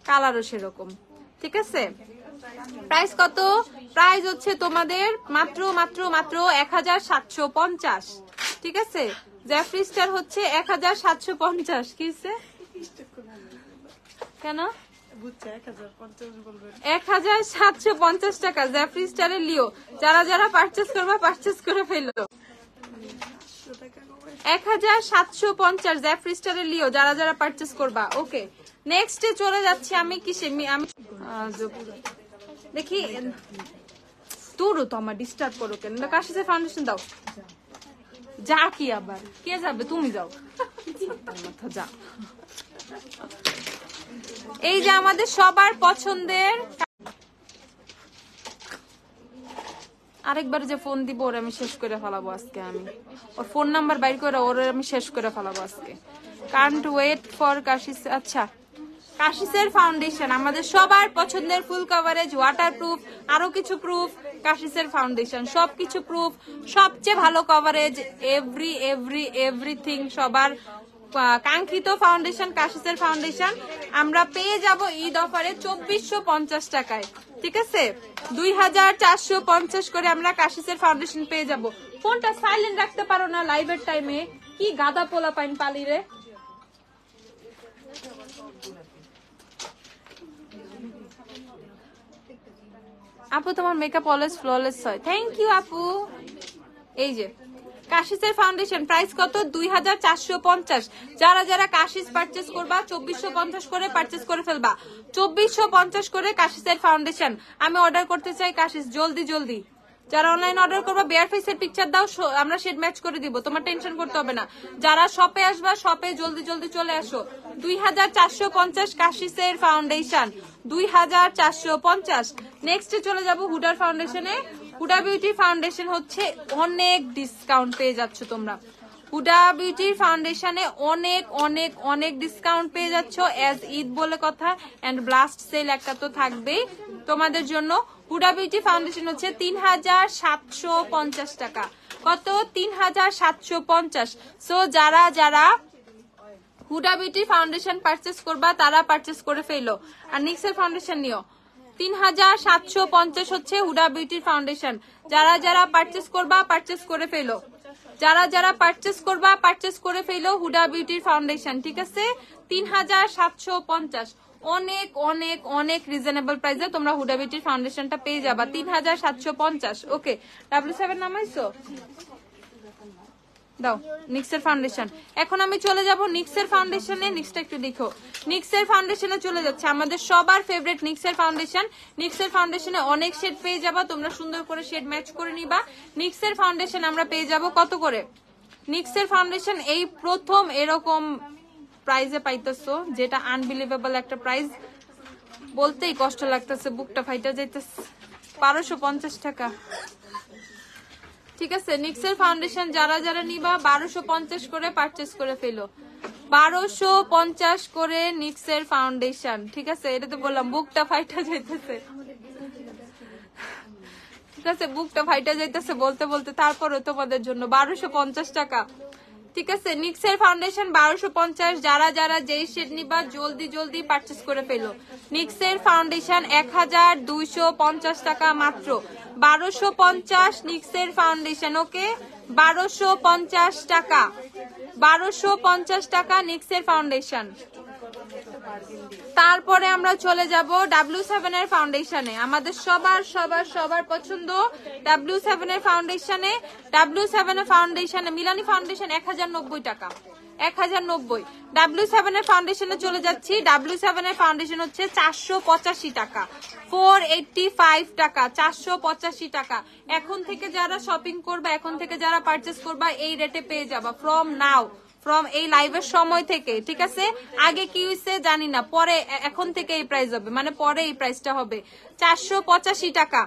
কালারও সেরকম, ঠিক আছে। প্রাইস কত? প্রাইস হচ্ছে তোমাদের মাত্র 1750, ঠিক আছে। জেফরি স্টার হচ্ছে 1750। কিসে কেন 1750 টাকা জেফরি স্টারের লিও। যারা যারা পারচেজ করবা পারচেজ করে ফেলো। 1750 জেফরি স্টারের লিও, যারা যারা পারচেজ করবা। ওকে নেক্সটে চলে যাচ্ছি আমি কিসে, আমি দেখি তোরও তো আমার ডিস্টার্ব করো কেন। কাশিসের ফাউন্ডেশন দাও। যা কি আবার কে যাবে? তুমি যাও, যা। এই যে আমাদের সবার পছন্দের আরেকবার যে ফোন দিব ওর আমি শেষ করে ফেলাবো আজকে, আমি ওর ফোন নাম্বার বাইর করে ওর আমি শেষ করে ফেলাবো আজকে। Can't wait for Kashish. আচ্ছা, কাশিসের ফাউন্ডেশন আমাদের সবার পছন্দের, ফুল কভারেজ, ওয়াটারপ্রুফ, আরো কিছু প্রুফ। কাশিসের ফাউন্ডেশন সবকিছু প্রুফ, সবচেয়ে ভালো কভারেজ, এভরিথিং, সবার কাঙ্ক্ষিত ফাউন্ডেশন কাশিসের ফাউন্ডেশন আমরা পেয়ে যাব ঈদ অফারে 2450 টাকায়। ঠিক আছে, 2450 করে আমরা কাশিসের ফাউন্ডেশন পেয়ে যাব। ফোনটা সাইলেন্ট রাখতে পারো না লাইভের টাইমে? কি গাদা পোলা পাইন পালি রে। আপু তোমার মেকআপ অলওয়েজ ফ্ললেস হয়। থ্যাংক ইউ আপু। এই যে কাশিসের ফাউন্ডেশন প্রাইস কত? 2450। যারা যারা কাশিস পারচেস করবা 2450 করে পারচেস করে ফেলবা। 2450 করে কাশিসের ফাউন্ডেশন আমি অর্ডার করতে চাই। কাশিস জলদি জলদি, যারা অনলাইন অর্ডার করবা বেয়ার ফেসের পিকচার দাও, আমরা শেড ম্যাচ করে দিব, তোমার টেনশন করতে হবে না। যারা শপে আসবা শপে জলদি জলদি চলে আসো। 2450 কাশিসের ফাউন্ডেশন, 2450। নেক্সটে চলে যাব হুডার ফাউন্ডেশনে। হুডা বিউটি ফাউন্ডেশন হচ্ছে অনেক ডিসকাউন্ট পেয়ে যাচ্ছ তোমরা। হুডা বিউটি ফাউন্ডেশনে অনেক অনেক অনেক ডিসকাউন্ট পেয়ে যাচ্ছ, এজ ঈদ বলে কথা, এন্ড ব্লাস্ট সেল একটা তো থাকবেই তোমাদের জন্য। হুডা বিউটি ফাউন্ডেশন হচ্ছে 3750 টাকা। কত? 3750। সো যারা যারা হুডা বিউটি ফাউন্ডেশন পারচেস করবা তারা পারচেস করে ফেলো। আর নিক্সের ফাউন্ডেশন নিও। 3750 হচ্ছে হুডা বিউটির ফাউন্ডেশন। যারা যারা পারচেস করবা পারচেস করে ফেলো, যারা যারা পারচেস করবা পারচেস করে ফেলো হুডা বিউটির ফাউন্ডেশন। ঠিক আছে, 3750 অনেক অনেক অনেক রিজনেবল প্রাইসে তোমরা হুডা বিউটির ফাউন্ডেশনটা পেয়ে যাবা। 3750। ওকে, W7 নামাইছো দাও। নিক্সের ফাউন্ডেশন এখন আমি চলে যাব নিক্সের ফাউন্ডেশনে। নিক্সটা একটু দেখো, নিক্সের ফাউন্ডেশনে চলে যাচ্ছে আমাদের সবার ফেভারিট নিক্সের ফাউন্ডেশন। নিক্সের ফাউন্ডেশনে অনেক শেড পেয়ে যাবা, তোমরা সুন্দর করে শেড ম্যাচ করে নিবা। নিক্সের ফাউন্ডেশন আমরা পেয়ে যাব কত করে? নিক্সের ফাউন্ডেশন এই প্রথম এরকম প্রাইজে পাইতেছো, যেটা আনবিলিভেবল একটা প্রাইস, বলতেই কষ্ট লাগতেছে, বুকটা ফাইটা যাইতেছে। 1250 টাকা। ঠিক আছে, নিক্সের ফাউন্ডেশন যারা যারা নিবা 1250 করে পারচেস করে ফেলো। 1250 করে নিক্সের ফাউন্ডেশন। ঠিক আছে, এটা তো বললাম বুকটা ফাইটা যাইতেছে। ঠিক আছে, বুকটা ফাইটা যাইতেছে বলতে বলতে, তারপরও তোমাদের জন্য 1250 টাকা। ঠিক আছে, নিক্সের ফাউন্ডেশন 1250। যারা যারা যেই শেড নিবা জলদি জলদি পারচেস করে ফেলো। নিক্সের ফাউন্ডেশন 1250 টাকা মাত্র। 1250 নিক্সের ফাউন্ডেশন। ওকে, 1250 টাকা, 1250 টাকা নিক্সের ফাউন্ডেশন। তারপরে আমরা চলে যাব W7 এর ফাউন্ডেশনে, আমাদের সবার সবার সবার পছন্দ W7 এর ফাউন্ডেশনে। W7 এর ফাউন্ডেশনে মিলানি ফাউন্ডেশন 1090 টাকা, 1090। W7 এর ফাউন্ডেশনে চলে যাচ্ছি। W7 এর ফাউন্ডেশন হচ্ছে 485 টাকা, 485 টাকা, 485 টাকা। এখন থেকে যারা শপিং করবা, এখন থেকে যারা পারচেস করবা এই রেটে পেয়ে যাবা ফ্রম নাও, ফ্রম এই লাইভের সময় থেকে। ঠিক আছে, আগে কি হয়েছে জানি না, পরে এখন থেকে এই প্রাইস হবে, মানে পরে এই প্রাইসটা হবে 485 টাকা,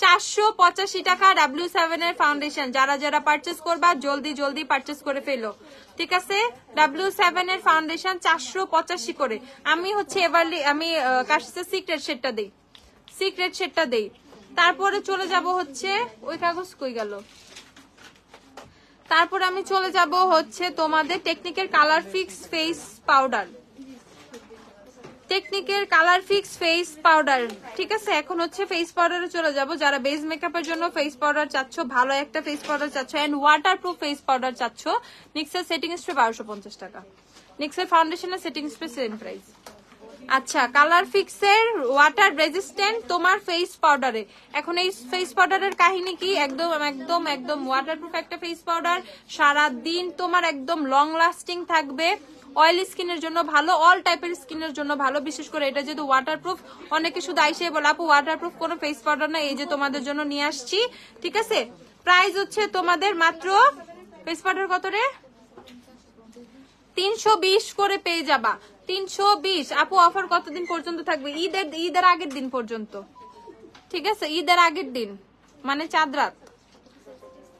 485 টাকা W7 এর ফাউন্ডেশন। যারা যারা পারচেস করবা জলদি জলদি পারচেস করে ফেলো। ঠিক আছে, W7 এর ফাউন্ডেশন 485 করে। আমি হচ্ছে এবারলি আমি কাশিসের সিক্রেট শেডটা দেই, সিক্রেট শেডটা দেই। তারপরে চলে যাব হচ্ছে ওই কাগজ কই গেল। তারপর আমি চলে যাব হচ্ছে তোমাদের টেকনিকের কালার ফিক্স ফেস পাউডার, টেকনিকের কালার ফিক্স ফেস পাউডার। ঠিক আছে, এখন হচ্ছে ফেস পাউডারে চলে যাব। যারা বেস মেকআপের জন্য ফেস পাউডার চাচ্ছ, ভালো একটা ফেস পাউডার চাচ্ছ, এন্ড ওয়াটারপ্রুফ ফেস পাউডার চাচ্ছ, নিক্সের সেটিং স্প্রে 1250 টাকা। নিক্সের ফাউন্ডেশনের সেটিং স্প্রে সেম প্রাইস। আচ্ছা, কালার ফিক্সের ওয়াটার রেজিস্ট্যান্ট তোমার ফেস পাউডারে। এখন এই ফেস পাউডারের কাহিনী কি, একদম একদম একদম ওয়াটারপ্রুফ একটা ফেস পাউডার, সারা দিন তোমার একদম লং লাস্টিং থাকবে। অয়েলি স্কিনের জন্য ভালো, অল টাইপের স্কিনের জন্য ভালো, বিশেষ করে এটা যেহেতু ওয়াটারপ্রুফ। অনেকে শুধু আইসে বলে আপু ওয়াটারপ্রুফ কোনো ফেস পাউডার না, এই যে তোমাদের জন্য নিয়ে আসছি। ঠিক আছে, প্রাইস হচ্ছে তোমাদের মাত্র ফেস পাউডার কত রে, 320 করে পেয়ে যাবা। 320। আপু অফার কতদিন পর্যন্ত থাকবে? ঈদের আগের দিন পর্যন্ত। ঠিক আছে, ঈদের আগের দিন মানে চাঁদ রাত।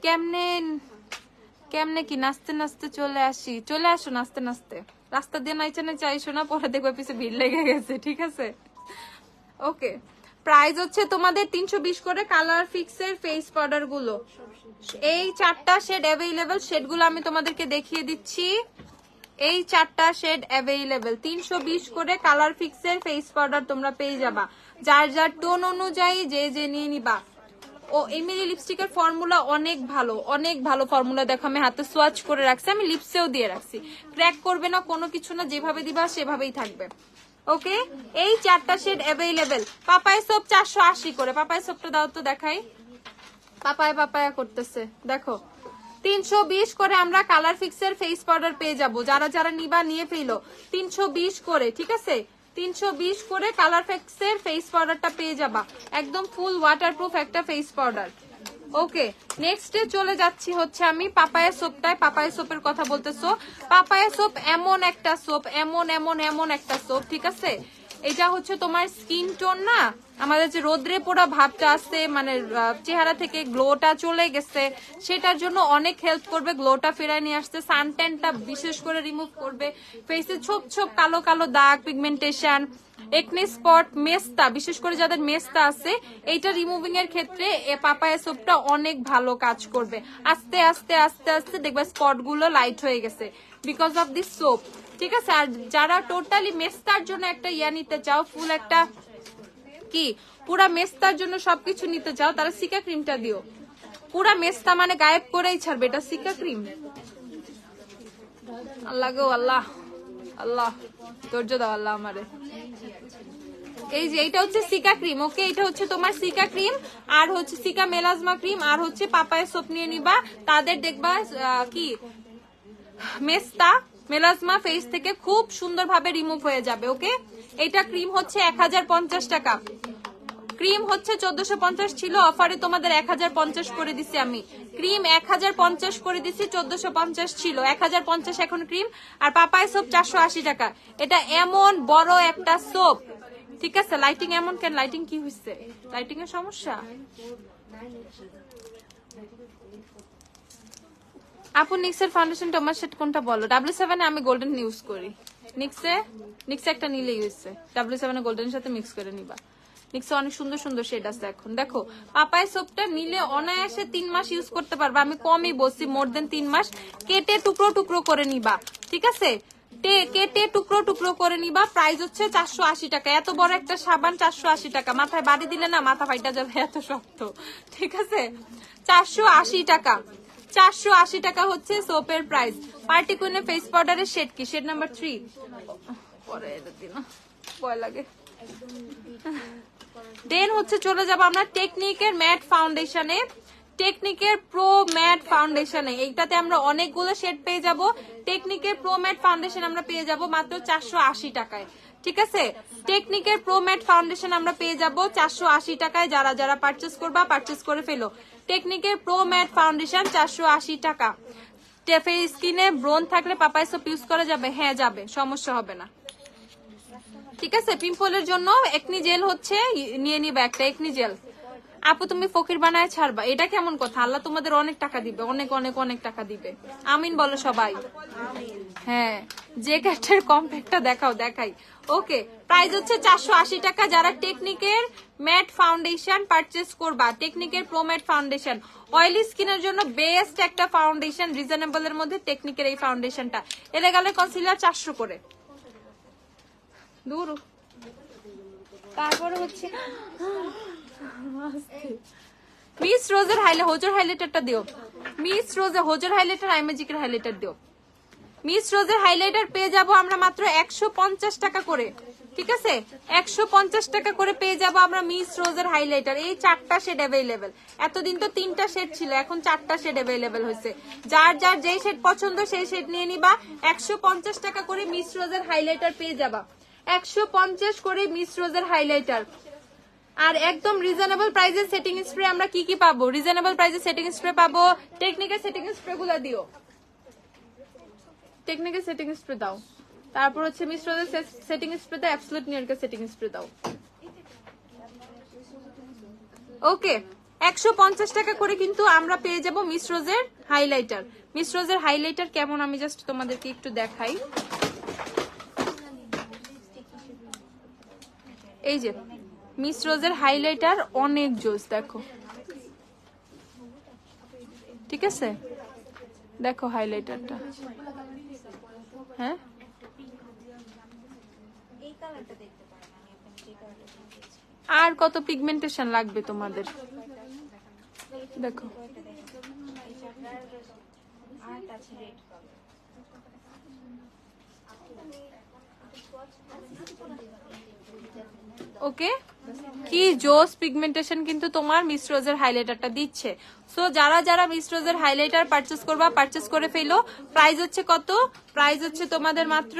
কেমনে কেমনে কি নাচতে নাচতে চলে আসি? চলে আসো নাচতে নাচতে, রাস্তা দিয়ে নাইচে নাইচে আইসো না, পরে দেখবে পিছে ভিড় লেগে গেছে, ঠিক আছে? ওকে, প্রাইস হচ্ছে তোমাদের 320 করে। কালার ফিক্সের ফেস পাউডার গুলো এই 4টা শেড অ্যাভেলেবেল, শেডগুলো আমি তোমাদেরকে দেখিয়ে দিচ্ছি। এই 4টা শেড অ্যাভেলেবেল, 320 করে কালার ফিক্সের ফেস পাউডার তোমরা পেয়ে যাবা। যার যার টোন অনুযায়ী যে যে নিয়ে নিবা। ও এমিলি লিপস্টিকের ফর্মুলা অনেক ভালো, অনেক ভালো ফর্মুলা। দেখো আমি হাতে সোয়াচ করে রাখছি, আমি লিপসেও দিয়ে রাখছি, ক্র্যাক করবে না কোনো কিছু না, যেভাবে দিবা সেভাবেই থাকবে। ওকে, এই 4টা শেড অ্যাভেলেবেল। পাপায় সোপ 480 করে। পাপায় সোপটা দাও তো দেখাই। পাপায়া পাপায়া করতেছে, দেখো 320 করে আমরা কালার ফিক্সের ফেস পাউডার পেয়ে যাব। যারা যারা নিবা নিয়ে ফেলো, 320 করে, ঠিক আছে? 320 করে কালার ফিক্সের ফেস পাউডারটা পেয়ে যাবা, একদম ফুল ওয়াটারপ্রুফ একটা ফেস পাউডার। ওকে, নেক্সটে চলে যাচ্ছি হচ্ছে আমি পাপায়া সোপটায়। পাপায়া সোপের কথা বলতেছো, পাপায়া সোপ এমন একটা সোপ, এমন এমন এমন একটা সোপ, ঠিক আছে? এটা হচ্ছে তোমার স্কিন টোন না, আমাদের যে রোদ্রে পোড়া ভাবটা আছে, মানে চেহারা থেকে গ্লোটা চলে গেছে, সেটার জন্য অনেক হেল্প করবে, গ্লোটা ফেরায় নিয়ে আসতে, সানট্যানটা বিশেষ করে রিমুভ করবে, ফেসে ছোপ ছোপ কালো কালো দাগ, পিগমেন্টেশন, একনি স্পট, মেস্তা, বিশেষ করে যাদের মেস্তা আছে, এইটা রিমুভিং এর ক্ষেত্রে পাপায়া সোপটা অনেক ভালো কাজ করবে। আস্তে আস্তে আস্তে আস্তে দেখবে স্পট গুলো লাইট হয়ে গেছে বিকজ অফ দিস সোপ, ঠিক আছে? আর যারা টোটালি মেস্তার জন্য একটা ইয়া নিতে চাও, ফুল একটা কি পুরা মেস্তার জন্য সবকিছু নিতে চাও, তারা সিকা ক্রিমটা দিও। পুরা মেস্তা মানে গায়েব করেই ছাড়বে এটা সিকা ক্রিম। আল্লাহ গো আল্লাহ, আল্লাহ ধৈর্য দাও আল্লাহ আমারে। এই যে এইটা হচ্ছে সিকা ক্রিম। ওকে, এটা হচ্ছে তোমার সিকা ক্রিম, আর হচ্ছে সিকা মেলাজমা ক্রিম, আর হচ্ছে পাপায়া সোপ নিয়ে নিবা। তাদের দেখবা কি মেস্তা মেলাজমা ফেস থেকে খুব সুন্দরভাবে রিমুভ হয়ে যাবে। ওকে, এটা ক্রিম হচ্ছে 1050 টাকা। ক্রিম হচ্ছে 1450 ছিল, অফারে তোমাদের 1050 করে দিছি আমি। ক্রিম 1050 করে দিছি, 1450 ছিল, 1050 এখন ক্রিম। আর পাপায়া সোপ 480 টাকা। এটা এমন বড় একটা সোপ, ঠিক আছে? লাইটিং এমন কেন? লাইটিং কি হয়েছে? লাইটিং এর সমস্যা? আপু নিক্সের ফাউন্ডেশন তোমার সেট কোনটা বলো? W7 এ আমি গোল্ডেন ইউজ করি। নিক্সে একটা নিলে ইউজে W7 এ গোল্ডেনের সাথে মিক্স করে নিবা। নিক্সে অনেক সুন্দর সুন্দর শেড আছে এখন। দেখো পাপায়া সোপটা নিলে অনায়াসে 3 মাস ইউজ করতে পারবা। আমি কমই বলছি, মোর দেন 3 মাস। কেটে টুকরো টুকরো করে নিবা, ঠিক আছে? কেটে টুকরো টুকরো করে নিবা। প্রাইস হচ্ছে 480 টাকা। এত বড় একটা সাবান 480 টাকা, মাথায় বাড়ি দিলে না মাথা ফাইটা যাবে, এত শক্ত, ঠিক আছে? 480 টাকা। 480 টাকা হচ্ছে সোপের প্রাইস। পার্টি কুইনের ফেস পাউডারের শেড কি? Shade number 3। পরে এটা দিন, ভয় লাগে। দেন হচ্ছে চলে যাব আমরা টেকনিকের ম্যাট ফাউন্ডেশনে। টেকনিকের প্রো ম্যাট ফাউন্ডেশনে এইটাতে আমরা অনেকগুলো শেড পেয়ে যাব। টেকনিকের প্রো ম্যাট ফাউন্ডেশন আমরা পেয়ে যাব মাত্র 480 টাকায়, ঠিক আছে? টেকনিকের প্রো ম্যাট ফাউন্ডেশন আমরা পেয়ে যাব 480 টাকায়। যারা যারা পারচেস করবা পারচেস করে ফেলো। টেকনিকের প্রো ম্যাট ফাউন্ডেশন 480 টাকা। স্কিনে ব্রণ থাকলে পাপায়া সোপ ইউজ করা যাবে? হ্যাঁ যাবে, সমস্যা হবে না, ঠিক আছে? পিম্পলের জন্য একনি জেল হচ্ছে নিয়ে নিবা একটা একনি জেল। আপু তুমি ফকির বানায় ছাড়বা, এটা কেমন কথা? আল্লাহ তোমাদের অনেক টাকা দিবে, অনেক অনেক অনেক টাকা দিবে। আমিন বলো সবাই। হ্যাঁ, যে ক্যাটের কম্প্যাক্টটা দেখাও, দেখাই। ওকে, প্রাইস হচ্ছে 480 টাকা। যারা টেকনিকের ম্যাট ফাউন্ডেশন পারচেস করবা, টেকনিকের প্রো ম্যাট ফাউন্ডেশন অয়েলি স্কিনের জন্য বেস্ট একটা ফাউন্ডেশন, রিজনেবল এর মধ্যে টেকনিকের এই ফাউন্ডেশনটা। এলেগালে কনসিলার 400 করে। দূর। তারপরে হচ্ছে মিস রোজের হোজের হাইলাইটারটা দিও। মিস রোজে হোজের হাইলাইটার, আই ম্যাজিকের হাইলাইটার দিও। মিস রোজের হাইলাইটার পেয়ে যাব আমরা মাত্র 150 টাকা করে, ঠিক আছে? 150 টাকা করে পেয়ে যাব আমরা মিস রোজের হাইলাইটার। এই 4টা শেড অ্যাভেলেবেল। এতদিন তো 3টা শেড ছিল, এখন 4টা শেড অ্যাভেলেবেল হয়েছে। যার যার যেই শেড পছন্দ সেই শেড নিয়ে নিবা। 150 টাকা করে মিস রোজের হাইলাইটার পেয়ে যাবা। 150 করে মিস রোজের হাইলাইটার। আর একদম রিজনেবল প্রাইসে সেটিং স্প্রে আমরা কি কি পাবো? রিজনেবল প্রাইসে সেটিং স্প্রে পাবো। টেকনিকের সেটিং স্প্রে গুলো দিও, টেকনিকের সেটিং স্প্রে দাও। তারপর হচ্ছে মিস রোজের সেটিং স্প্রে দাও, অ্যাবসলিউট নিয়ারকে সেটিং স্প্রে দাও। ওকে, 150 টাকা করে কিন্তু আমরা পেয়ে যাব মিস রোজের হাইলাইটার। মিস রোজের হাইলাইটার কেমন আমি জাস্ট তোমাদেরকে একটু দেখাই। এই যে মিস রোজের হাইলাইটার অনেক জোস, দেখো ঠিক আছে, দেখো হাইলাইটারটা। হ্যাঁ আর কত পিগমেন্টেশন লাগবে তোমাদের, দেখো ওকে কি জোস পিগমেন্টেশন কিন্তু তোমার মিস রোজের হাইলাইটারটা দিচ্ছে। সো যারা যারা মিস রোজের হাইলাইটার পারচেজ করবা পারচেজ করে ফেলো। প্রাইস হচ্ছে কত? প্রাইস হচ্ছে তোমাদের মাত্র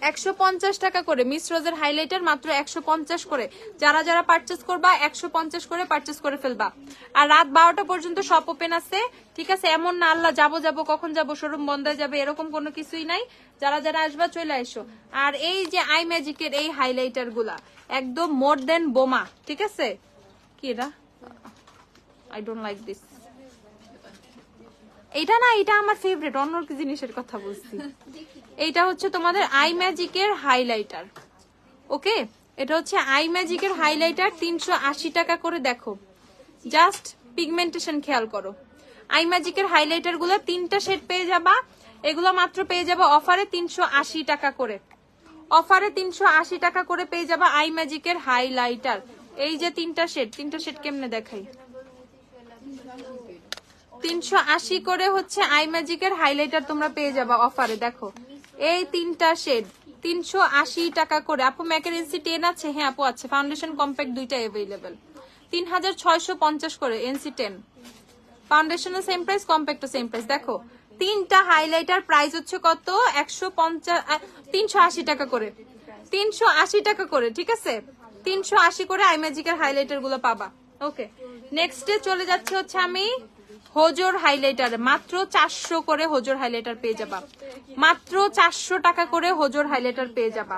150 টাকা করে। মিস রোজের হাইলাইটার মাত্র 150 করে। যারা যারা পারচেজ করবা 150 করে পারচেজ করে ফেলবা। আর রাত 12টা পর্যন্ত শপ ওপেন আছে, ঠিক আছে? এমন না আল্লাহ যাবো যাবো কখন যাবো শোরুম বন্ধ হয়ে যাবে এরকম কোনো কিছুই নাই। যারা যারা আসবা চলে এসো। আর এই যে আই ম্যাজিকের এই হাইলাইটার গুলা একদম মোর দেন বোমা, ঠিক আছে? কি এটা? I don't like this. এটা না, এটা আমার ফেভারিট, অন্য জিনিসের কথা বলছি। এইটা হচ্ছে তোমাদের আই ম্যাজিকের হাইলাইটার, ওকে? এটা হচ্ছে আই ম্যাজিকের হাইলাইটার 380 টাকা করে। দেখো জাস্ট পিগমেন্টেশন খেয়াল করো। আই ম্যাজিকের হাইলাইটার গুলো 3টা সেট পেয়ে যাবা। এগুলো মাত্র পেয়ে যাবা অফারে 380 টাকা করে। অফারে 380 টাকা করে পেয়ে যাবা আই ম্যাজিকের হাইলাইটার। এই যে 3টা সেট কেমনে দেখাই? 380 করে হচ্ছে আই ম্যাজিকের হাইলাইটার তোমরা পেয়ে যাবা অফারে। দেখো এই 3টা শেড 380 টাকা করে। আপু ম্যাকের এনসি 10 আছে? হ্যাঁ আপু আছে। ফাউন্ডেশন কম্প্যাক্ট দুইটা অ্যাভেলেবেল। 3650 করে এনসি 10। ফাউন্ডেশনও সেম প্রাইস, কম্প্যাক্টও সেম প্রাইস। দেখো 3টা হাইলাইটার প্রাইস হচ্ছে কত? 380 টাকা করে। 380 টাকা করে, ঠিক আছে? 380 করে আই ম্যাজিকের হাইলাইটার গুলো পাবা। ওকে, নেক্সটে চলে যাচ্ছে হচ্ছে আমি হোজোর হাইলাইটার। মাত্র 400 করে হোজোর হাইলাইটার পেয়ে যাবা। মাত্র 400 টাকা করে হোজোর হাইলাইটার পেয়ে যাবা,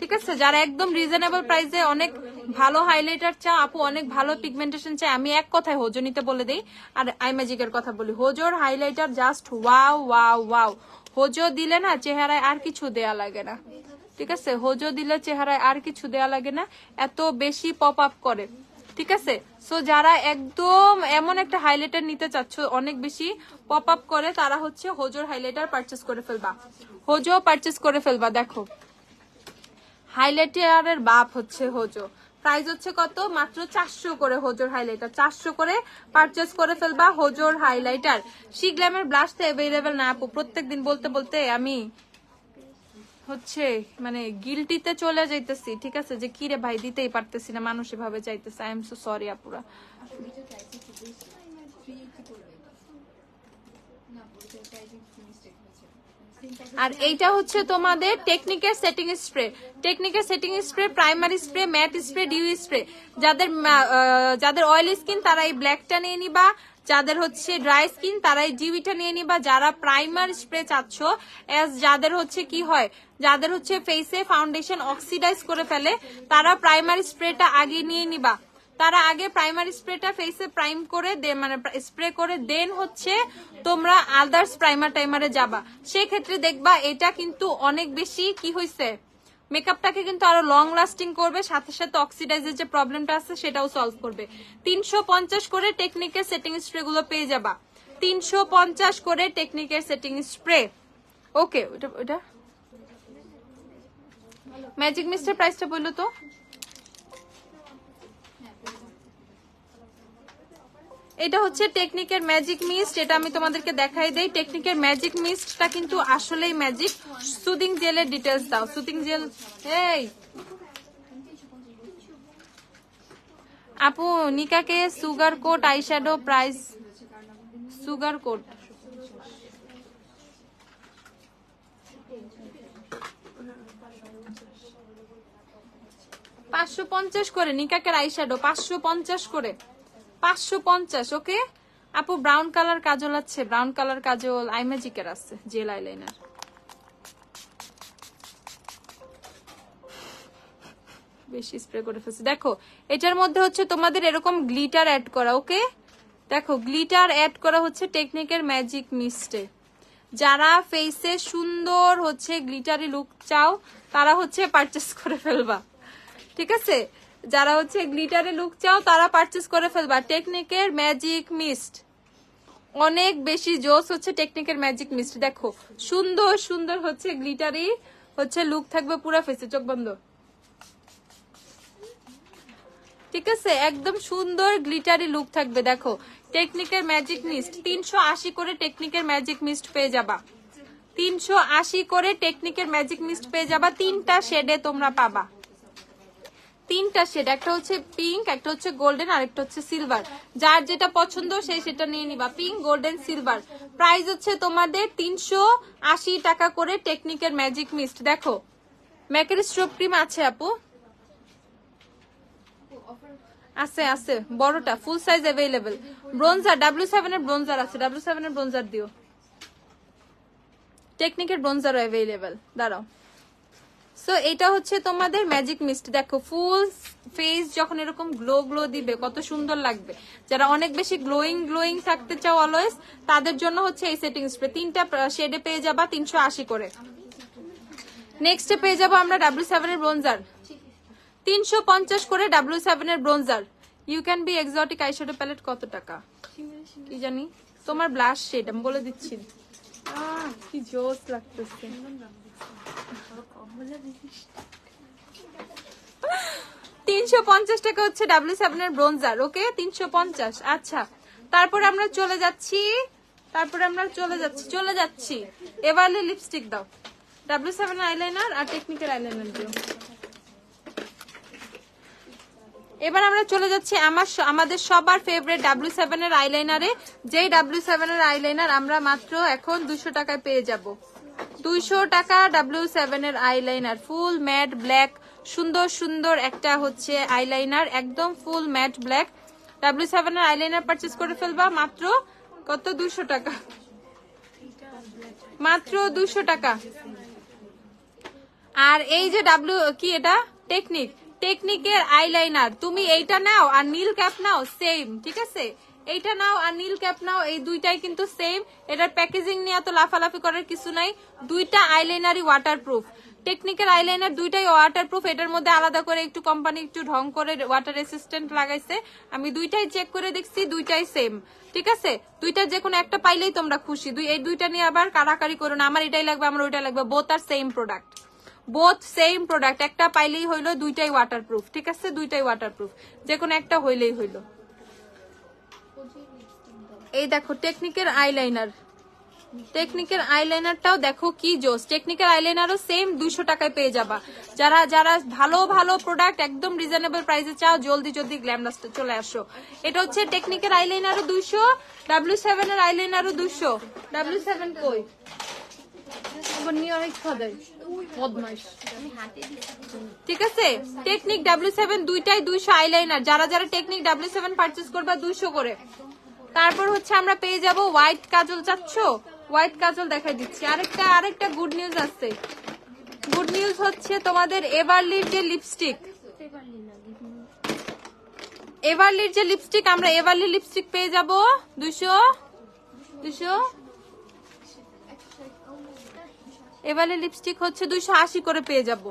ঠিক আছে? যারা একদম রিজনেবল প্রাইসে অনেক ভালো হাইলাইটার চাও, আপু অনেক ভালো পিগমেন্টেশন চাই, আমি এক কথায় হোজো নিতে বলে দেই। আর আই ম্যাজিকের কথা বলি, হোজোর highlighter just wow wow wow. Hojo দিলে না চেহারায় আর কিছু দেয়া লাগে না, ঠিক আছে? হোজো দিলে চেহারায় আর কিছু দেয়া লাগে না, এত বেশি পপ আপ করে, ঠিক আছে? সো যারা একদম এমন একটা হাইলাইটার নিতে চাচ্ছ অনেক বেশি পপ আপ করে, তারা হচ্ছে হোজোর হাইলাইটার পারচেস করে ফেলবা। হোজো পারচেস করে ফেলবা। দেখো হাইলাইটারের বাপ হচ্ছে হোজো। প্রাইস হচ্ছে কত? মাত্র 400 করে হোজোর হাইলাইটার। 400 করে পারচেস করে ফেলবা হোজোর হাইলাইটার। শিগ্ল্যামের ব্লাশ তো অ্যাভেলেবেল না আপু। প্রত্যেকদিন বলতে বলতে আমি হচ্ছে মানে গিলটিতে চলে যাইতেছি, ঠিক আছে? যে কি রে ভাই দিতেই পারতেছি না, মানুষ এভাবে চাইতেছে। আই এম সো সরি আপুরা। আর এইটা হচ্ছে তোমাদের টেকনিকের সেটিং স্প্রে। টেকনিকের setting spray, primary spray, matte spray, dew spray. যাদের অয়েলি স্কিন তারা এই ব্ল্যাকটা নিয়ে নিবা। যাদের হচ্ছে ড্রাই স্কিন তারা এই ডিউটা নিয়ে নিবা। যারা প্রাইমার স্প্রে চাচ্ছ, যাদের হচ্ছে কি হয়, যাদের হচ্ছে ফেসে ফাউন্ডেশন অক্সিডাইজ করে ফেলে, তারা প্রাইমারি স্প্রেটা আগে নিয়ে নিবা। তারা আগে প্রাইমারি স্প্রেটা ফেসে প্রাইম করে মানে স্প্রে করে দেন হচ্ছে তোমরা আদার্স প্রাইমার টাইমারে যাবা। সেই ক্ষেত্রে দেখবা এটা কিন্তু অনেক বেশি কি হয়েছে, মেকআপটাকে কিন্তু আরো লং লাস্টিং করবে, সাথে সাথে অক্সিডাইজের যে প্রবলেমটা আছে সেটাও সলভ করবে। 350 করে টেকনিকের সেটিং স্প্রে গুলো পেয়ে যাবা। 350 করে টেকনিকের সেটিং স্প্রে। ওকে, ওটা ম্যাজিক মিস্টের প্রাইসটা বললো তো। এটা হচ্ছে টেকনিকের ম্যাজিক মিস্ট। এটা আমি তোমাদেরকে দেখাই দেই। টেকনিকের ম্যাজিক মিস্টটা কিন্তু আসলেই ম্যাজিক। সুদিং জেলের ডিটেলস দাও। সুদিং জেল, এই আপু নিকাকে sugar coat eyeshadow price, sugar coat 550 করে। নিকাকের আইশ্যাডো 550 করে, 550। ওকে আপু ব্রাউন কালার কাজল আছে, ব্রাউন কালার কাজল আই ম্যাজিকের আছে, জেল আইলাইনার। বেশি স্প্রে করে ফেলছি। দেখো এটার মধ্যে হচ্ছে তোমাদের এরকম গ্লিটার অ্যাড করা, ওকে দেখো গ্লিটার অ্যাড করা হচ্ছে টেকনিকের ম্যাজিক মিস্টে। যারা ফেসে সুন্দর হচ্ছে গ্লিটারি লুক চাও তারা হচ্ছে পারচেস করে ফেলবা, ঠিক আছে? যারা হচ্ছে গ্লিটারি লুক চাও তারা পারচেস করে ফেলবা টেকনিকের ম্যাজিক মিস্ট। অনেক বেশি জোস হচ্ছে টেকনিকের ম্যাজিক মিস্ট। দেখো সুন্দর সুন্দর হচ্ছে গ্লিটারি হচ্ছে লুক থাকবে পুরো ফেসে, চোখ বন্ধ, ঠিক আছে? একদম সুন্দর গ্লিটারি লুক থাকবে। দেখো টেকনিকের ম্যাজিক মিস্ট 380 করে টেকনিকের ম্যাজিক মিস্ট পেয়ে যাবা, 380 করে টেকনিকের ম্যাজিক মিস্ট পেয়ে যাবা। 3টা শেডে তোমরা পাবা, 3টা শেড, একটা হচ্ছে পিঙ্ক, একটা হচ্ছে গোল্ডেন, আর একটা হচ্ছে সিলভার। যার যেটা পছন্দ সেই সেটা নিয়ে নিবা, পিঙ্ক, গোল্ডেন, সিলভার। প্রাইস হচ্ছে তোমাদের 380 টাকা করে টেকনিকের ম্যাজিক মিস্ট। দেখো ম্যাকের স্ট্রোব ক্রিম আছে আপু, আছে আছে বড়টা ফুল সাইজ অ্যাভেলেবেল। ব্রোনজার W7 এর ব্রোনজার আছে, W7 এর ব্রোনজার দিও। টেকনিকের ব্রোনজারও অ্যাভেলেবেল, দাঁড়াও। সো এটা হচ্ছে তোমাদের ম্যাজিক মিস্ট। দেখো ফুল ফেস যখন এরকম গ্লো গ্লো দিবে কত সুন্দর লাগবে। যারা অনেক বেশি গ্লোয়িং থাকতে চাও অলওয়েজ তাদের জন্য হচ্ছে এই সেটিং স্প্রে। 3টা শেডে পেয়ে যাবা 380 করে। নেক্সটে পেয়ে যাবো আমরা W7 এর ব্রোনজার 350 করে, W7 এর bronzer. You can be exotic eyeshadow palette কত টাকা কি জানি, তোমার ব্লাশ শেড আমি বলে দিচ্ছি। কি জোস লাগতেছে, 350 টাকা হচ্ছে W7 এর ব্রোনজার, ওকে 350। আচ্ছা তারপরে আমরা চলে যাচ্ছি এভারলি লিপস্টিক দাও, W7 আইলাইনার আর টেকনিকের আইলাইনার দিও। এবার আমরা চলে যাচ্ছি আমাদের সবার ফেভারিট W7 এর আইলাইনারে। যেই W7 এর আইলাইনার আমরা মাত্র এখন 200 টাকায় পেয়ে যাব। 200 টাকা W7 এর আইলাইনার, ফুল ম্যাট ব্ল্যাক, সুন্দর সুন্দর একটা হচ্ছে আইলাইনার, একদম ফুল ম্যাট ব্ল্যাক। W7 এর আইলাইনার পারচেজ করে ফেলবা মাত্র কত, 200 টাকা, মাত্র 200 টাকা। আর এই যে কি এটা টেকনিকের আইলাইনার, তুমি এইটা নাও আর নীল ক্যাপ নাও, সেম, ঠিক আছে? এইটা নাও আর নীল ক্যাপ নাও, এই দুইটাই কিন্তু সেম। এটার প্যাকেজিং নিয়ে এত লাফালাফি করার কিছু নাই। দুইটা আইলাইনারই ওয়াটারপ্রুফ, টেকনিকের আইলাইনার দুইটাই ওয়াটারপ্রুফ। এটার মধ্যে আলাদা করে একটু কোম্পানি একটু ঢং করে ওয়াটার রেসিস্ট্যান্ট লাগাইছে। আমি দুইটাই চেক করে দেখছি, দুইটাই সেম, ঠিক আছে? দুইটা যে কোনো একটা পাইলেই তোমরা খুশি। এই দুইটা নিয়ে আবার কারাকারি করো না, আমার এটাই লাগবে আমার ওইটা লাগবে। Both are same product, both same product. একটা পাইলেই হইলো, দুইটাই ওয়াটারপ্রুফ, ঠিক আছে? দুইটাই ওয়াটারপ্রুফ, যে কোনো একটা হইলেই হইলো। এই দেখো টেকনিকের আইলাইনারটাও দেখো কি জোস। টেকনিকের আইলাইনারও সেম 200 টাকায় পেয়ে যাবা। যারা যারা ভালো ভালো প্রোডাক্ট একদম রিজনেবল প্রাইসে চাও জলদি গ্ল্যামলাস্টে চলে আসো। এটা হচ্ছে টেকনিকের আইলাইনারও 200, W7 এর আইলাইনারও 200। W7 কই ঠিক আছে? টেকনিক W7 দুইটাই 200 আইলাইনার। যারা যারা টেকনিক W7 পারচেজ করবা 200 করে। তারপর হচ্ছে আমরা পেয়ে যাব হোয়াইট কাজল। চাচ্ছ হোয়াইট কাজল দেখাই দিচ্ছি। আরেকটা গুড নিউজ আছে। গুড নিউজ হচ্ছে তোমাদের এভারলির যে লিপস্টিক আমরা এভারলি লিপস্টিক পেয়ে যাব 200। এভারলি লিপস্টিক হচ্ছে 280 করে পেয়ে যাব।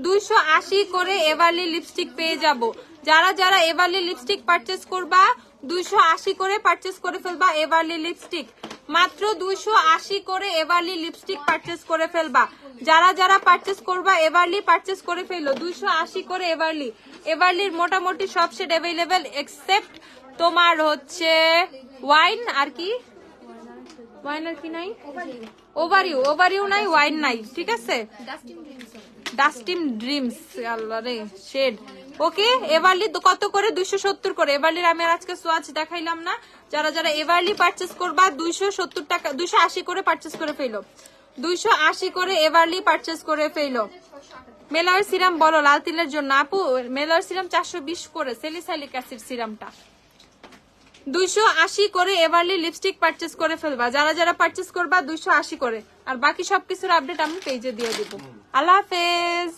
280 করে এভারলি লিপস্টিক পেয়ে যাব। যারা যারা এভারলি লিপস্টিক পারচেজ করবা 280 করে পারচেজ করে ফেলবা এভারলি লিপস্টিক। মাত্র 280 করে এভারলি লিপস্টিক পারচেজ করে ফেলবা। যারা যারা পারচেজ করবা এভারলি পারচেজ করে ফেলো। 280 করে এভারলির মোটামুটি সব শেড অ্যাভেলেবেল এক্সেপ্ট তোমার হচ্ছে ওয়াইন আর কি নাই, ওভারিউ নাই, ওয়াইন নাই, ঠিক আছে? ডাস্টিম ড্রিমস আল্লাহ রে শেড, ওকে? এভারলি কত করে? 270 করে। এভারলির আমি আজকে সোয়াচ দেখাইলাম না। যারা যারা এভারলি পারচেজ করবা 270 টাকা 280 করে পারচেজ করে ফেলো। 280 করে এভারলি পারচেজ করে ফেলো। মেলার সিরাম বলো লাল তিলের জন্য আপু। মেলার সিরাম 420 করে, স্যালিসাইলিক অ্যাসিড সিরামটা। 280 করে এভারলি লিপস্টিক পারচেজ করে ফেলবা। যারা যারা পারচেজ করবা 280 করে। আর বাকি সবকিছুর আপডেট আমি পেজে দিয়ে দিব। আল্লাহ হাফেজ।